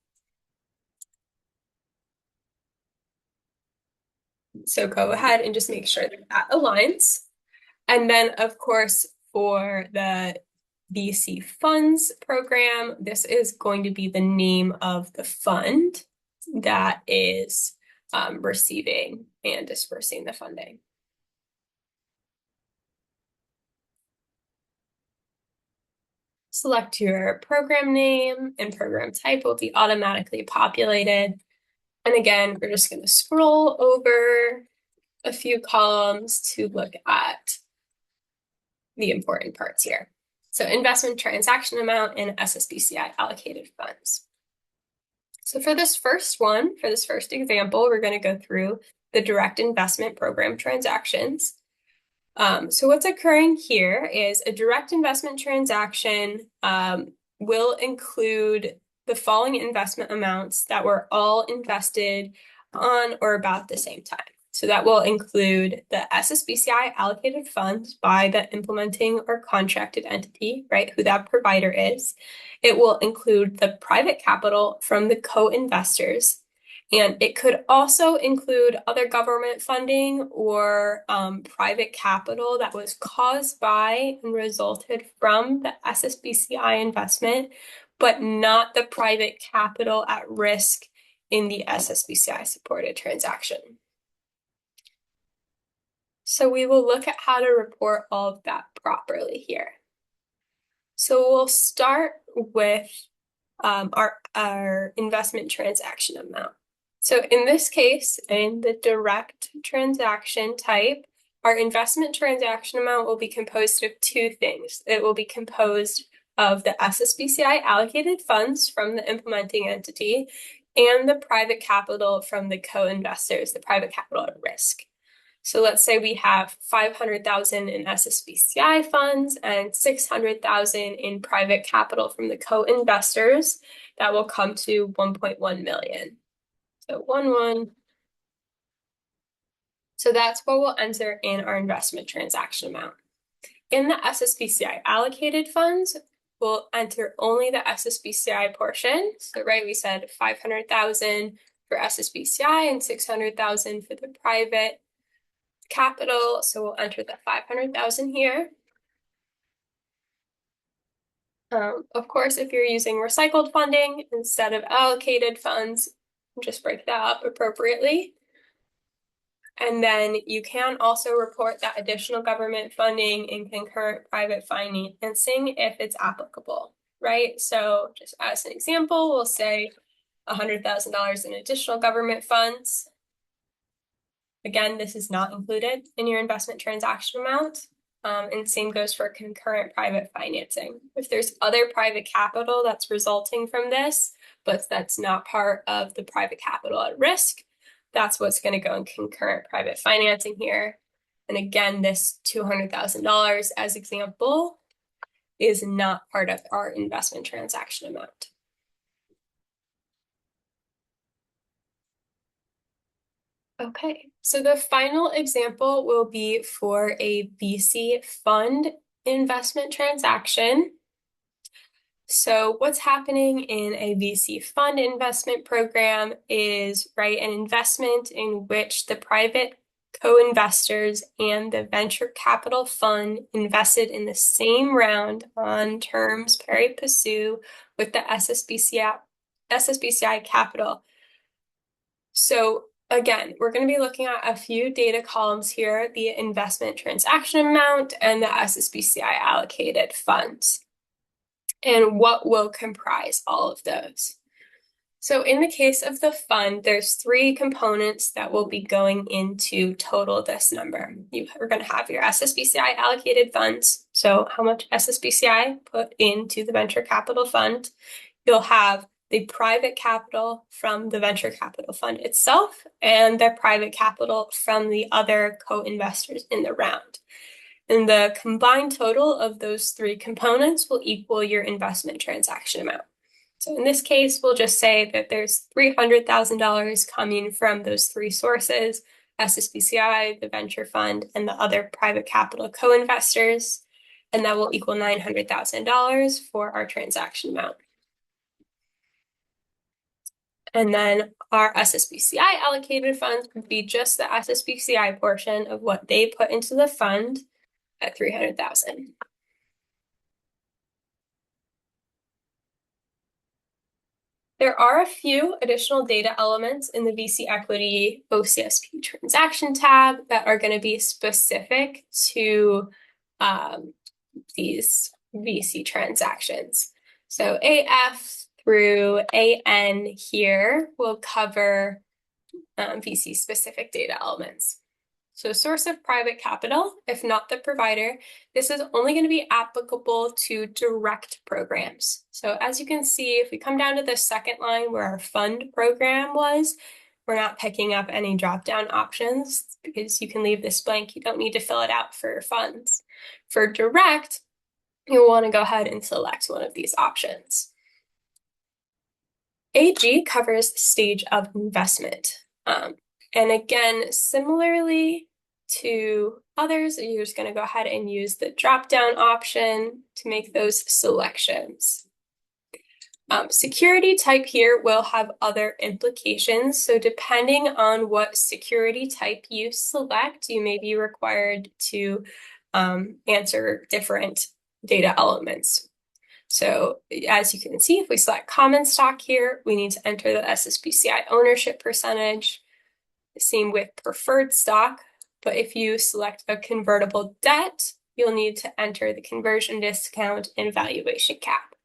So go ahead and just make sure that aligns. And then, of course, for the VC funds program, this is going to be the name of the fund that is receiving and dispersing the funding. Select your program name, and program type will be automatically populated. And again, we're just going to scroll over a few columns to look at the important parts here. So investment transaction amount and SSBCI allocated funds. So for this first example, we're going to go through the direct investment program transactions. So what's occurring here is a direct investment transaction will include the following investment amounts that were all invested on or about the same time. So that will include the SSBCI allocated funds by the implementing or contracted entity, right, who that provider is. It will include the private capital from the co-investors. And it could also include other government funding or private capital that was caused by and resulted from the SSBCI investment, but not the private capital at risk in the SSBCI supported transaction. So we will look at how to report all of that properly here. So we'll start with our investment transaction amount. So in this case, in the direct transaction type, our investment transaction amount will be composed of two things. It will be composed of the SSBCI allocated funds from the implementing entity and the private capital from the co-investors, the private capital at risk. So let's say we have 500,000 in SSBCI funds and 600,000 in private capital from the co-investors. That will come to 1.1 million. So 1.1. So that's what we'll enter in our investment transaction amount. In the SSBCI allocated funds, we'll enter only the SSBCI portion. So right, we said 500,000 for SSBCI and 600,000 for the private capital. So we'll enter the 500,000 here. Of course, if you're using recycled funding instead of allocated funds, just break that up appropriately. And then you can also report that additional government funding and concurrent private financing if it's applicable, right? So just as an example, we'll say $100,000 in additional government funds. Again, this is not included in your investment transaction amount. And same goes for concurrent private financing. If there's other private capital that's resulting from this, but that's not part of the private capital at risk, that's what's going to go in concurrent private financing here. And again, this $200,000 as example is not part of our investment transaction amount. Okay, so the final example will be for a VC fund investment transaction. So what's happening in a VC fund investment program is, right, an investment in which the private co-investors and the venture capital fund invested in the same round on terms pari passu with the SSBCI capital. So again, we're going to be looking at a few data columns here, the investment transaction amount and the SSBCI allocated funds, and what will comprise all of those. So in the case of the fund, there's three components that will be going into total this number. We're going to have your SSBCI allocated funds, so how much SSBCI put into the venture capital fund. You'll have the private capital from the venture capital fund itself and the private capital from the other co-investors in the round. And the combined total of those three components will equal your investment transaction amount. So in this case, we'll just say that there's $300,000 coming from those three sources, SSBCI, the venture fund, and the other private capital co-investors, and that will equal $900,000 for our transaction amount. And then our SSBCI allocated funds would be just the SSBCI portion of what they put into the fund at $300,000. There are a few additional data elements in the VC Equity OCSP transaction tab that are going to be specific to these VC transactions. So AF through AN here will cover VC specific data elements. So source of private capital, if not the provider, this is only going to be applicable to direct programs. So as you can see, if we come down to the second line where our fund program was, we're not picking up any drop-down options because you can leave this blank. You don't need to fill it out for funds. For direct, you'll want to go ahead and select one of these options. AG covers stage of investment. And again, similarly to others, you're just going to go ahead and use the drop-down option to make those selections. Security type here will have other implications. So depending on what security type you select, you may be required to answer different data elements. So as you can see, if we select common stock here, we need to enter the SSBCI ownership percentage. Same with preferred stock, but if you select a convertible debt, you'll need to enter the conversion discount and valuation cap.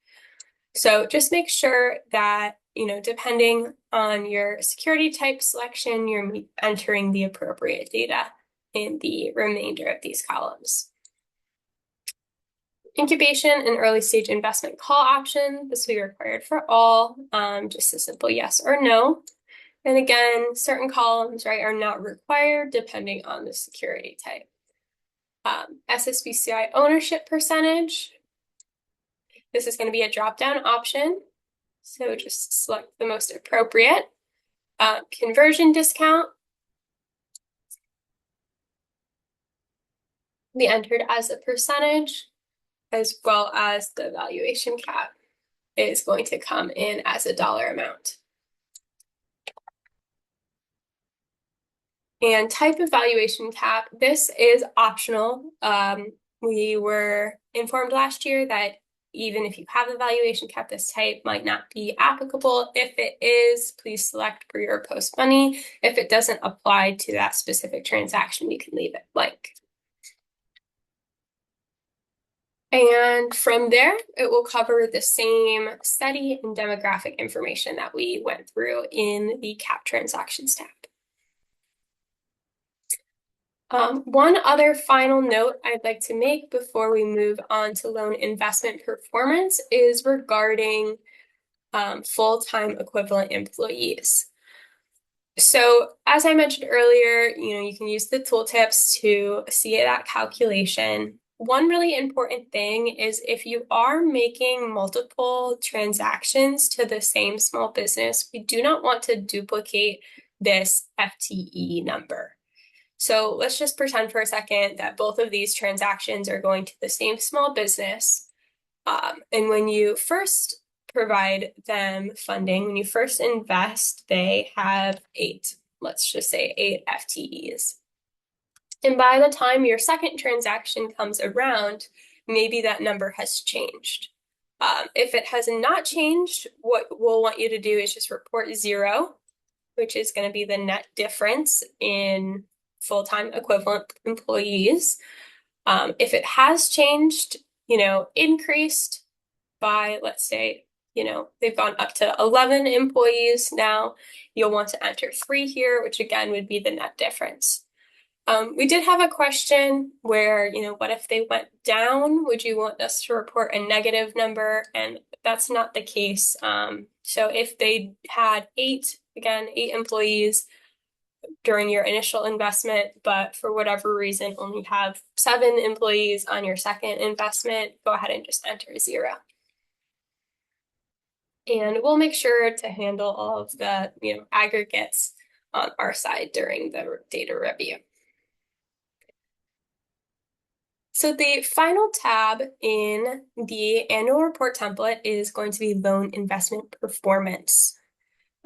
So just make sure that, depending on your security type selection, you're entering the appropriate data in the remainder of these columns. Incubation and early stage investment call option, this will be required for all, just a simple yes or no. And again, certain columns, right, are not required depending on the security type. SSBCI ownership percentage, this is going to be a drop-down option. So just select the most appropriate. Conversion discount, be entered as a percentage, as well as the valuation cap is going to come in as a dollar amount. And type of valuation cap, this is optional. We were informed last year that even if you have a valuation cap, this type might not be applicable. If it is, please select pre or post money. If it doesn't apply to that specific transaction, you can leave it blank. And from there, it will cover the same study and demographic information that we went through in the cap transactions tab. One other final note I'd like to make before we move on to loan investment performance is regarding full-time equivalent employees. So as I mentioned earlier, you can use the tooltips to see that calculation. One really important thing is if you are making multiple transactions to the same small business, we do not want to duplicate this FTE number. So let's just pretend for a second that both of these transactions are going to the same small business. And when you first provide them funding, when you first invest, they have 8, let's just say 8 FTEs. And by the time your second transaction comes around, maybe that number has changed. If it has not changed, what we'll want you to do is just report 0, which is going to be the net difference in full-time equivalent employees. If it has changed, increased by, let's say, they've gone up to 11 employees now, you'll want to enter 3 here, which again would be the net difference. We did have a question where, what if they went down? Would you want us to report a negative number? And that's not the case. So if they had 8 employees during your initial investment, but for whatever reason only have 7 employees on your second investment, go ahead and just enter 0. And we'll make sure to handle all of the aggregates on our side during the data review. So the final tab in the annual report template is going to be loan investment performance.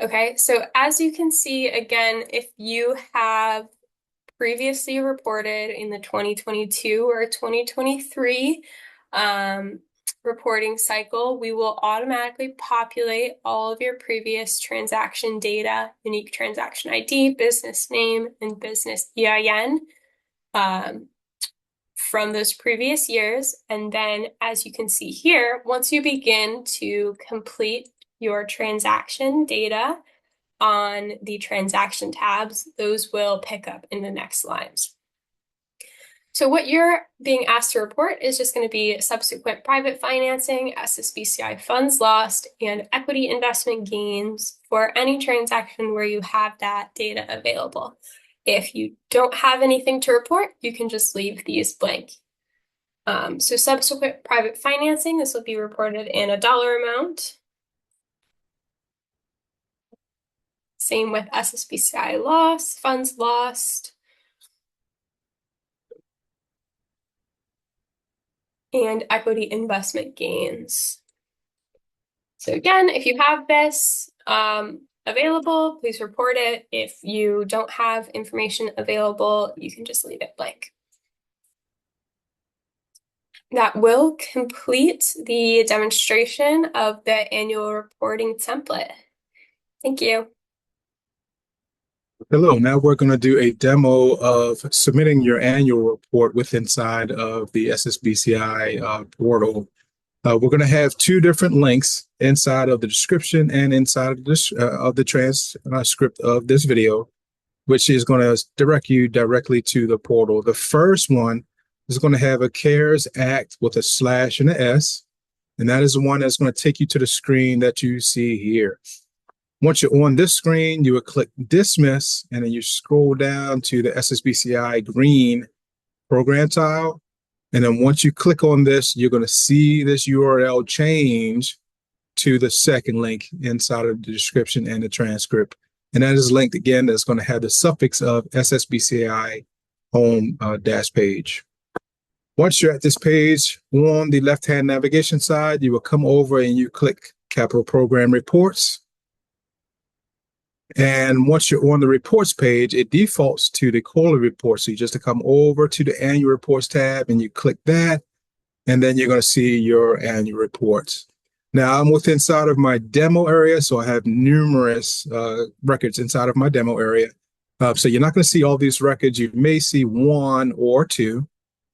Okay, so as you can see, again, if you have previously reported in the 2022 or 2023 reporting cycle, we will automatically populate all of your previous transaction data, unique transaction ID, business name, and business EIN from those previous years. And then, as you can see here, once you begin to complete your transaction data on the transaction tabs, those will pick up in the next lines. So what you're being asked to report is just going to be subsequent private financing, SSBCI funds lost, and equity investment gains for any transaction where you have that data available. If you don't have anything to report, you can just leave these blank. So subsequent private financing, this will be reported in a dollar amount. Same with SSBCI loss, funds lost. And equity investment gains. So again, if you have this available, please report it. If you don't have information available, you can just leave it blank. That will complete the demonstration of the annual reporting template. Thank you. Hello, now we're going to do a demo of submitting your annual report inside of the SSBCI portal. We're going to have two different links inside of the description and inside of this of the transcript of this video, which is going to direct you directly to the portal. The first one is going to have a CARES Act with a slash and an S, and that is the one that's going to take you to the screen that you see here. Once you're on this screen, you would click dismiss, and then you scroll down to the SSBCI green program tile. And then once you click on this, you're going to see this URL change to the second link inside of the description and the transcript. And that is linked again, that's going to have the suffix of SSBCI home dash page. Once you're at this page, on the left-hand navigation side, you will come over and you click Capital Program Reports. And once you're on the reports page, it defaults to the quarterly report. So you just come over to the annual reports tab and you click that, and then you're going to see your annual reports. Now I'm inside of my demo area, so I have numerous records inside of my demo area. So you're not going to see all these records. You may see one or two,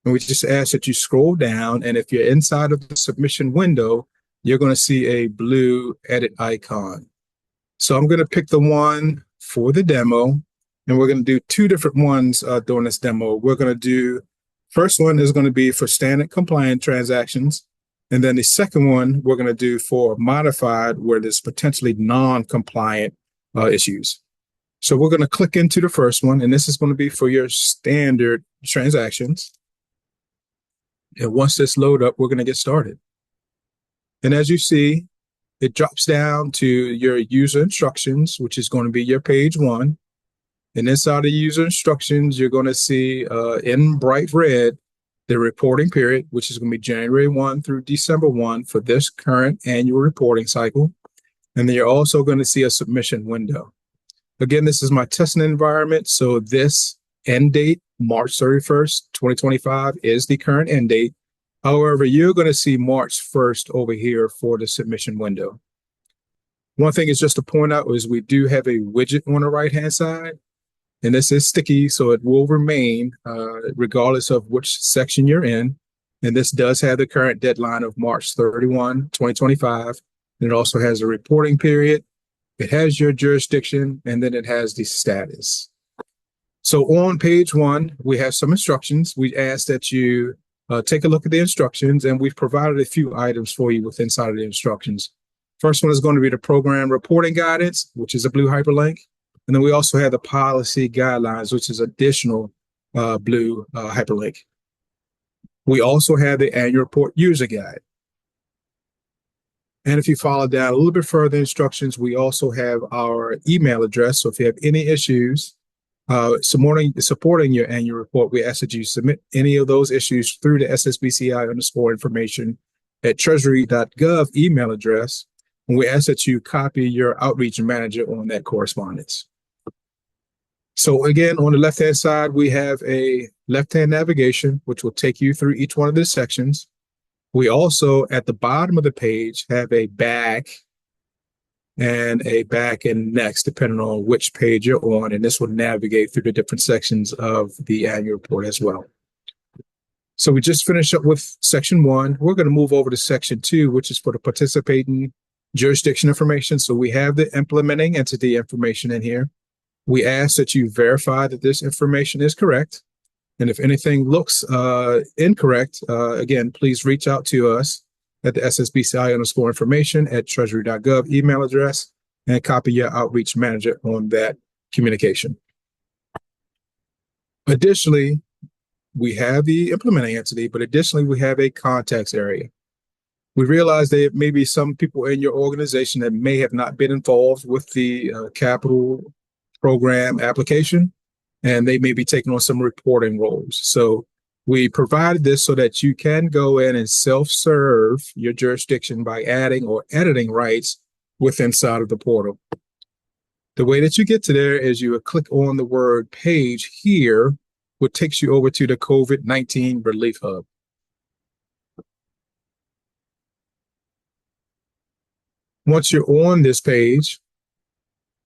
and we just ask that you scroll down. And if you're inside of the submission window, you're going to see a blue edit icon. So I'm going to pick the one for the demo, and we're going to do two different ones during this demo. We're going to do, first one is going to be for standard compliant transactions. And then the second one we're going to do for modified, where there's potentially non-compliant issues. So we're going to click into the first one, and this is going to be for your standard transactions. And once this loads up, we're going to get started. And as you see, it drops down to your user instructions, which is going to be your page one. And inside the user instructions, you're going to see in bright red, the reporting period, which is going to be January 1 through December 1 for this current annual reporting cycle. And then you're also going to see a submission window. Again, this is my testing environment. So this end date, March 31st, 2025 is the current end date. However, you're going to see March 1st over here for the submission window. One thing is just to point out is we do have a widget on the right-hand side, and this is sticky, so it will remain regardless of which section you're in. And this does have the current deadline of March 31, 2025. And it also has a reporting period. It has your jurisdiction, and then it has the status. So on page one, we have some instructions. We ask that you take a look at the instructions, and we've provided a few items for you within inside of the instructions. First one is going to be the program reporting guidance, which is a blue hyperlink. And then we also have the policy guidelines, which is additional blue hyperlink. We also have the annual report user guide. And if you follow down a little bit further instructions, we also have our email address. So if you have any issues supporting your annual report, we ask that you submit any of those issues through the SSBCI_information at treasury.gov email address. And we ask that you copy your outreach manager on that correspondence. So again, on the left-hand side, we have a left-hand navigation, which will take you through each one of the sections. We also, at the bottom of the page, have a back and next, depending on which page you're on. And this will navigate through the different sections of the annual report as well. So we just finished up with section 1. We're going to move over to section 2, which is for the participating jurisdiction information. So we have the implementing entity information in here. We ask that you verify that this information is correct. And if anything looks incorrect, again, please reach out to us at the SSBCI_information at treasury.gov email address and copy your outreach manager on that communication. Additionally, we have the implementing entity, but additionally, we have a contacts area. We realize there may be some people in your organization that may have not been involved with the capital program application, and they may be taking on some reporting roles. So we provided this so that you can go in and self-serve your jurisdiction by adding or editing rights within inside of the portal. The way that you get to there is you would click on the word page here, which takes you over to the COVID-19 Relief Hub. Once you're on this page,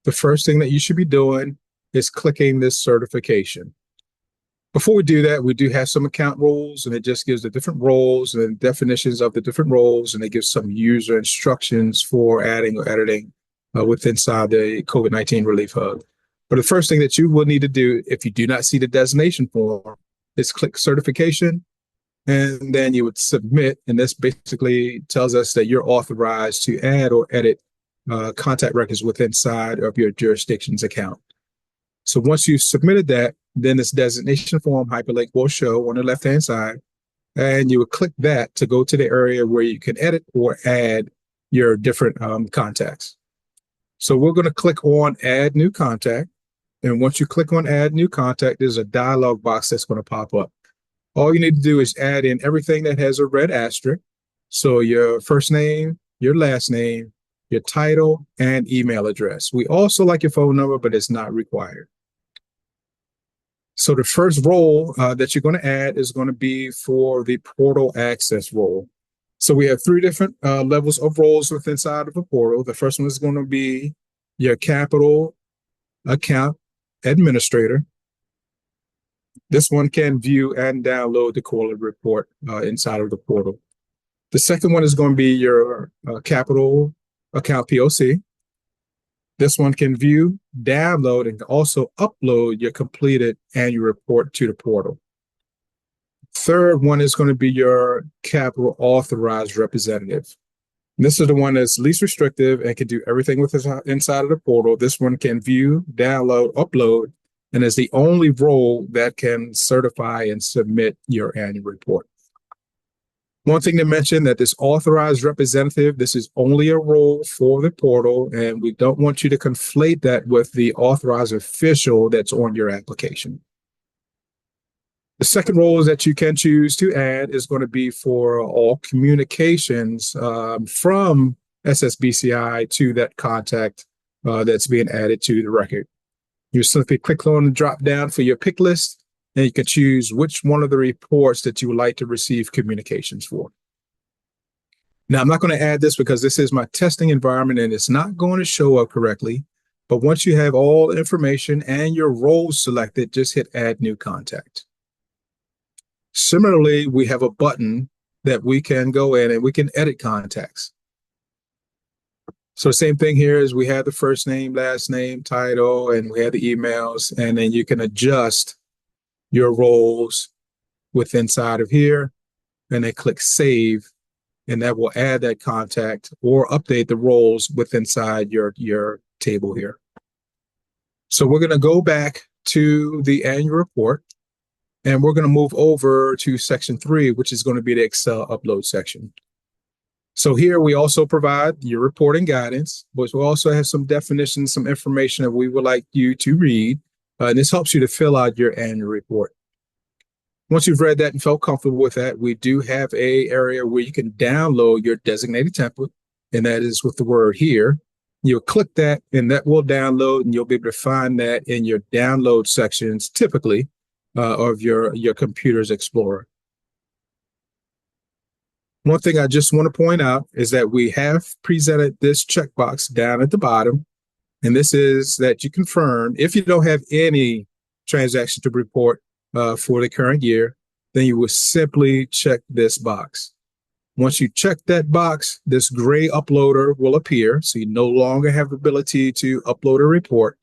the first thing that you should be doing is clicking this certification. Before we do that, we do have some account roles, and it just gives the different roles and definitions of the different roles, and it gives some user instructions for adding or editing within inside the COVID-19 Relief Hub. But the first thing that you will need to do, if you do not see the designation form, is click certification, and then you would submit. And this basically tells us that you're authorized to add or edit contact records within inside of your jurisdiction's account. So once you've submitted that, then this designation form hyperlink will show on the left-hand side, and you would click that to go to the area where you can edit or add your different contacts. So we're going to click on Add New Contact. And once you click on Add New Contact, there's a dialog box that's going to pop up. All you need to do is add in everything that has a red asterisk. So your first name, your last name, your title, and email address. We also like your phone number, but it's not required. So the first role that you're going to add is going to be for the portal access role. So we have 3 different levels of roles within inside of the portal. The first one is going to be your capital account administrator. This one can view and download the quarterly report inside of the portal. The second one is going to be your capital account POC. This one can view, download, and also upload your completed annual report to the portal. Third one is going to be your capital authorized representative. This is the one that's least restrictive and can do everything with inside of the portal. This one can view, download, upload, and is the only role that can certify and submit your annual report. One thing to mention that this authorized representative, this is only a role for the portal, and we don't want you to conflate that with the authorized official that's on your application. The second role that you can choose to add is going to be for all communications from SSBCI to that contact that's being added to the record. You simply click on the drop down for your pick list, and you can choose which one of the reports that you would like to receive communications for. Now, I'm not going to add this because this is my testing environment and it's not going to show up correctly. But once you have all the information and your roles selected, just hit Add New Contact. Similarly, we have a button that we can go in and we can edit contacts. So the same thing here is we have the first name, last name, title, and we have the emails, and then you can adjust your roles with inside of here, and then click Save, and that will add that contact or update the roles with inside your table here. So we're going to go back to the annual report, and we're going to move over to section 3, which is going to be the Excel upload section. So here we also provide your reporting guidance, but we also have some definitions, some information that we would like you to read. And this helps you to fill out your annual report. Once you've read that and felt comfortable with that, we do have an area where you can download your designated template, and that is with the word here. You'll click that, and that will download, and you'll be able to find that in your download sections, typically, of your computer's Explorer. One thing I just want to point out is that we have presented this checkbox down at the bottom, and this is that you confirm if you don't have any transaction to report for the current year, then you will simply check this box. Once you check that box, this gray uploader will appear. So you no longer have the ability to upload a report.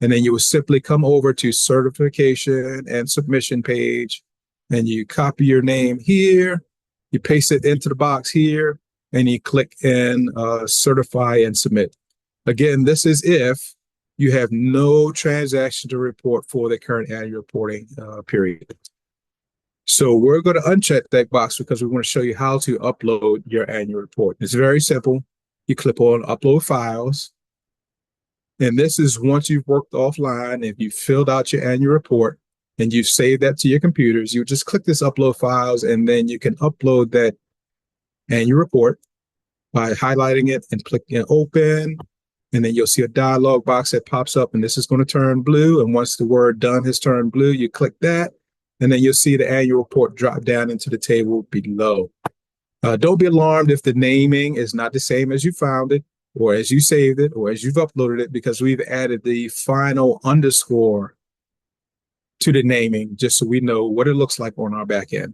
And then you will simply come over to certification and submission page, and you copy your name here, you paste it into the box here, and you click in certify and submit. Again, this is if you have no transaction to report for the current annual reporting period. So we're going to uncheck that box because we want to show you how to upload your annual report. It's very simple. You click on upload files. And this is once you've worked offline, if you filled out your annual report and you've saved that to your computers, you just click this upload files, and then you can upload that annual report by highlighting it and clicking open. And then you'll see a dialog box that pops up, and this is going to turn blue. And once the word done has turned blue, you click that, and then you'll see the annual report drop down into the table below. Don't be alarmed if the naming is not the same as you found it, or as you saved it, or as you've uploaded it, because we've added the final underscore to the naming just so we know what it looks like on our back end.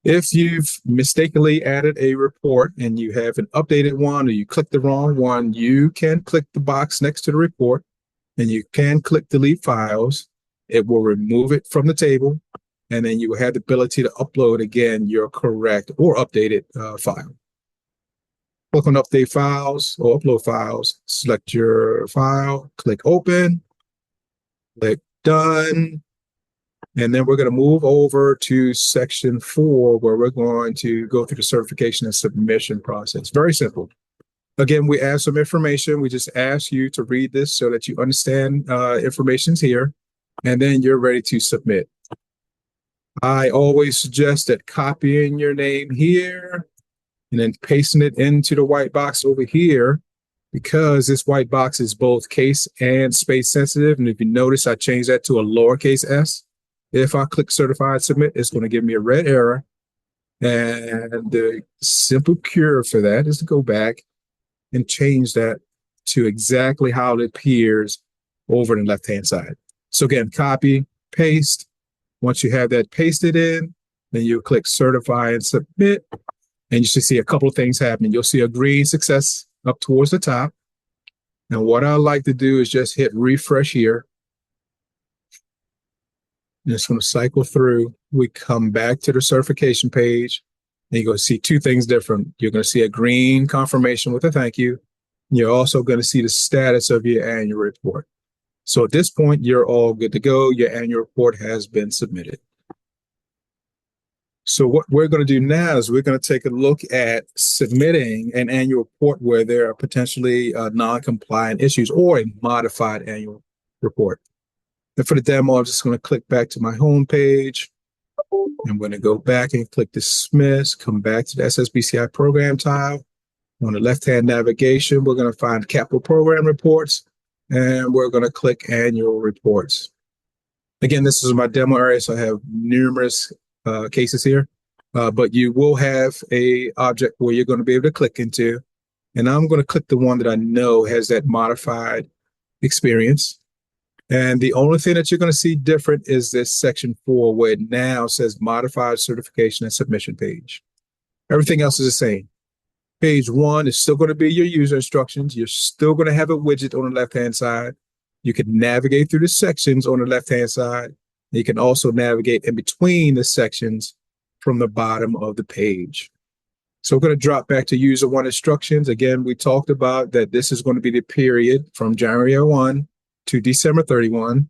If you've mistakenly added a report and you have an updated one, or you clicked the wrong one, you can click the box next to the report, and you can click delete files. It will remove it from the table, and then you will have the ability to upload again your correct or updated file. Click on update files or upload files, select your file, click open, click done. And then we're going to move over to section 4, where we're going to go through the certification and submission process. Very simple. Again, we add some information. We just ask you to read this so that you understand information's here, and then you're ready to submit. I always suggest that copying your name here and then pasting it into the white box over here, because this white box is both case and space sensitive. And if you notice, I changed that to a lowercase s. If I click certify and submit, it's going to give me a red error. And the simple cure for that is to go back and change that to exactly how it appears over on the left-hand side. So again, copy, paste. Once you have that pasted in, then you click certify and submit, and you should see a couple of things happening. You'll see a green success up towards the top. And what I like to do is just hit refresh here. And it's going to cycle through. We come back to the certification page, and you're going to see two things different. You're going to see a green confirmation with a thank you. You're also going to see the status of your annual report. So at this point, you're all good to go. Your annual report has been submitted. So what we're going to do now is we're going to take a look at submitting an annual report where there are potentially non-compliant issues or a modified annual report. And for the demo, I'm just going to click back to my home page. I'm going to go back and click dismiss, come back to the SSBCI program tile. On the left-hand navigation, we're going to find capital program reports, and we're going to click annual reports. Again, this is my demo area, so I have numerous cases here, but you will have a object where you're going to be able to click into, and I'm going to click the one that I know has that modified experience. And the only thing that you're going to see different is this section 4, where it now says modified certification and submission page. Everything else is the same. Page 1 is still going to be your user instructions. You're still going to have a widget on the left-hand side. You can navigate through the sections on the left-hand side. You can also navigate in between the sections from the bottom of the page. So we're going to drop back to user 1 instructions. Again, we talked about that this is going to be the period from January 1 to December 31.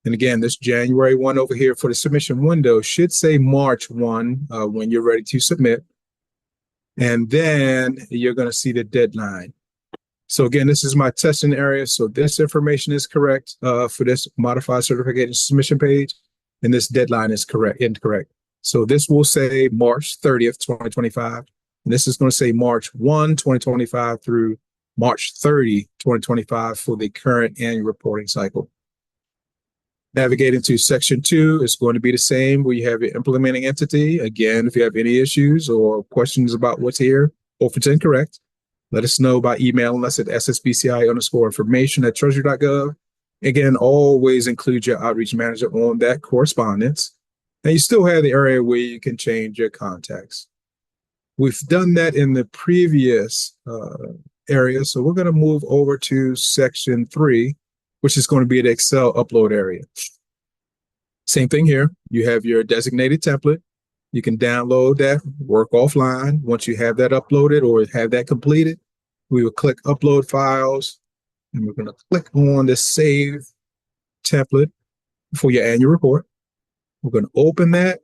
And again, this January 1 over here for the submission window should say March 1 when you're ready to submit. And then you're going to see the deadline. So again, this is my testing area. So this information is correct for this modified certification submission page, and this deadline is incorrect. So this will say March 30th, 2025. And this is going to say March 1, 2025 through March 30, 2025 for the current annual reporting cycle. Navigating to section 2 is going to be the same where you have your implementing entity. Again, if you have any issues or questions about what's here, or if it's incorrect, let us know by emailing us at ssbci_information@treasury.gov. Again, always include your outreach manager on that correspondence. And you still have the area where you can change your contacts. We've done that in the previous area, so we're going to move over to section 3, which is going to be the Excel upload area. Same thing here. You have your designated template. You can download that, work offline. Once you have that uploaded or have that completed, we will click Upload Files, and we're going to click on the Save template for your annual report. We're going to open that.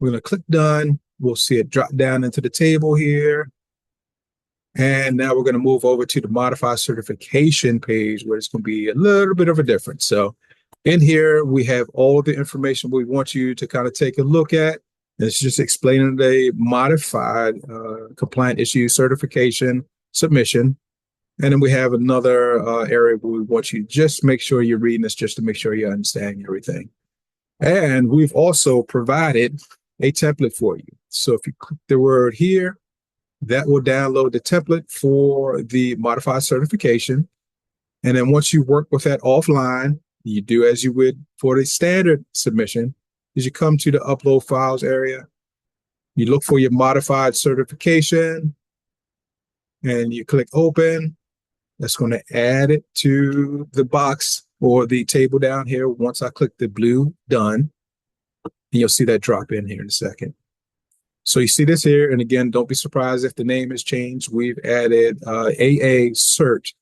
We're going to click Done. We'll see it drop down into the table here. And now we're going to move over to the Modify Certification page, where it's going to be a little bit of a difference. So in here, we have all the information we want you to kind of take a look at. It's just explaining the modified compliant issue certification submission. And then we have another area where we want you to just make sure you're reading this just to make sure you're understanding everything. And we've also provided a template for you. So if you click the word here, that will download the template for the modified certification. And then once you work with that offline, you do as you would for the standard submission, is you come to the upload files area, you look for your modified certification, and you click open. That's going to add it to the box or the table down here. Once I click the blue done, and you'll see that drop in here in a second. So you see this here, and again, don't be surprised if the name has changed. We've added AA Cert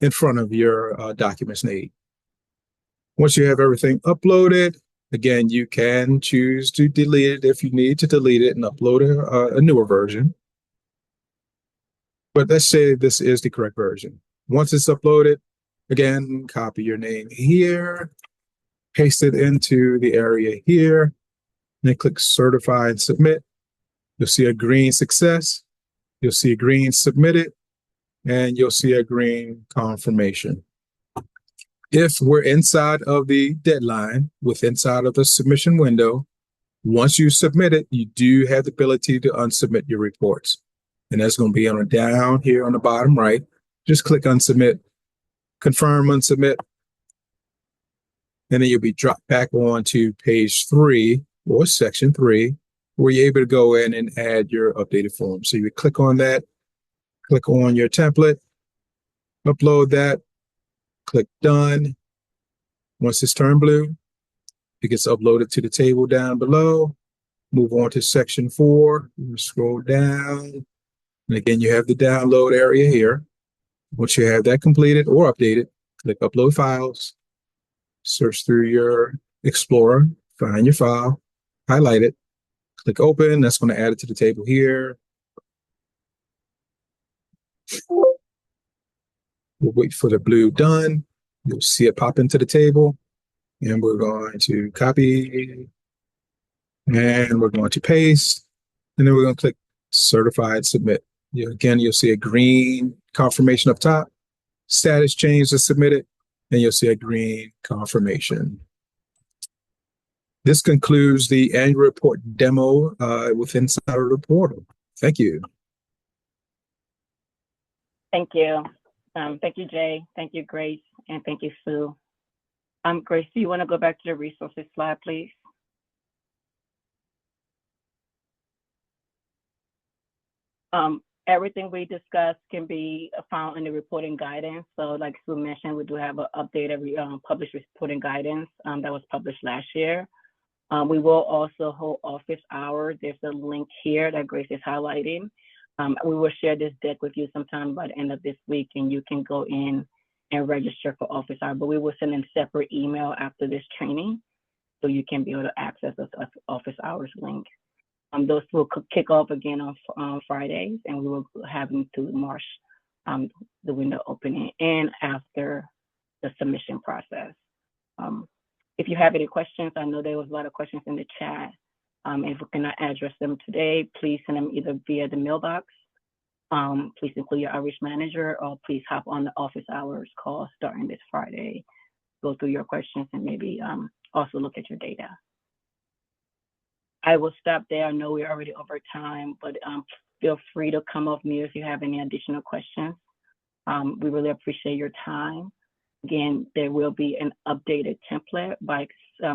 in front of your documents name. Once you have everything uploaded, again, you can choose to delete it if you need to delete it and upload a newer version. But let's say this is the correct version. Once it's uploaded, again, copy your name here, paste it into the area here, then click Certify and Submit. You'll see a green success. You'll see a green submitted, and you'll see a green confirmation. If we're inside of the deadline, inside of the submission window, once you submit it, you do have the ability to unsubmit your reports. And that's going to be on down here on the bottom right. Just click Unsubmit, confirm Unsubmit, and then you'll be dropped back on to page 3 or section 3, where you're able to go in and add your updated form. So you would click on that, click on your template, upload that, click Done. Once it's turned blue, it gets uploaded to the table down below. Move on to section 4, scroll down. And again, you have the download area here. Once you have that completed or updated, click Upload Files, search through your Explorer, find your file, highlight it, click Open. That's going to add it to the table here. We'll wait for the blue Done. You'll see it pop into the table. And we're going to copy. And we're going to paste. And then we're going to click Certified Submit. Again, you'll see a green confirmation up top. Status change is submitted. And you'll see a green confirmation. This concludes the annual report demo within the portal. Thank you. Thank you. Thank you, Jay. Thank you, Grace. And thank you, Sue. Grace, do you want to go back to the resources slide, please? Everything we discussed can be found in the reporting guidance. So like Sue mentioned, we do have an updated published reporting guidance that was published last year. We will also hold office hours. There's a link here that Grace is highlighting. We will share this deck with you sometime by the end of this week, and you can go in and register for office hours. But we will send a separate email after this training, so you can be able to access the office hours link. Those will kick off again on Fridays, and we will have them through March, the window opening, and after the submission process. If you have any questions, I know there was a lot of questions in the chat. If we cannot address them today, please send them either via the mailbox. Please include your outreach manager, or please hop on the office hours call starting this Friday. Go through your questions and maybe also look at your data. I will stop there. I know we're already over time, but feel free to come off mute if you have any additional questions. We really appreciate your time. Again, there will be an updated template by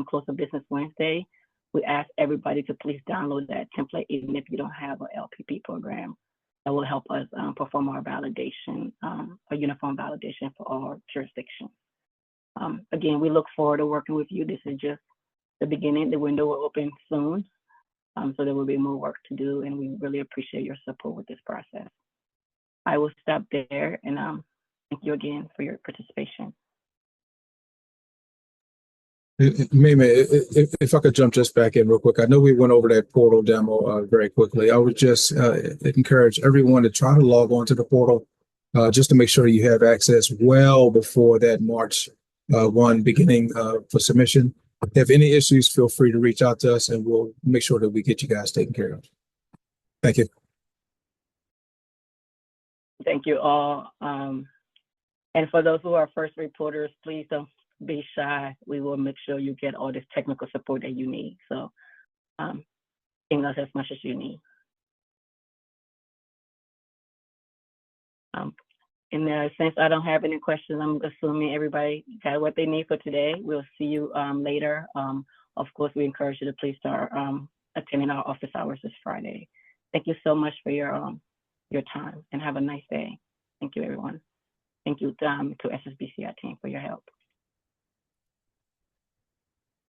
close of business Wednesday. we ask everybody to please download that template, even if you don't have an LPP program. That will help us perform our validation, a uniform validation for all jurisdictions. Again, we look forward to working with you. This is just the beginning. The window will open soon, so there will be more work to do, and we really appreciate your support with this process. I will stop there, and thank you again for your participation. Mimi, if I could jump just back in real quick. I know we went over that portal demo very quickly. I would just encourage everyone to try to log on to the portal just to make sure you have access well before that March 1 beginning for submission. If any issues, feel free to reach out to us and we'll make sure that we get you guys taken care of. Thank you. Thank you all. And for those who are first reporters, please don't be shy. We will make sure you get all this technical support that you need. So ping us as much as you need. And since I don't have any questions, I'm assuming everybody got what they need for today. We'll see you later. Of course, we encourage you to please start attending our office hours this Friday. Thank you so much for your time, and have a nice day. Thank you, everyone. Thank you to SSBCI team for your help.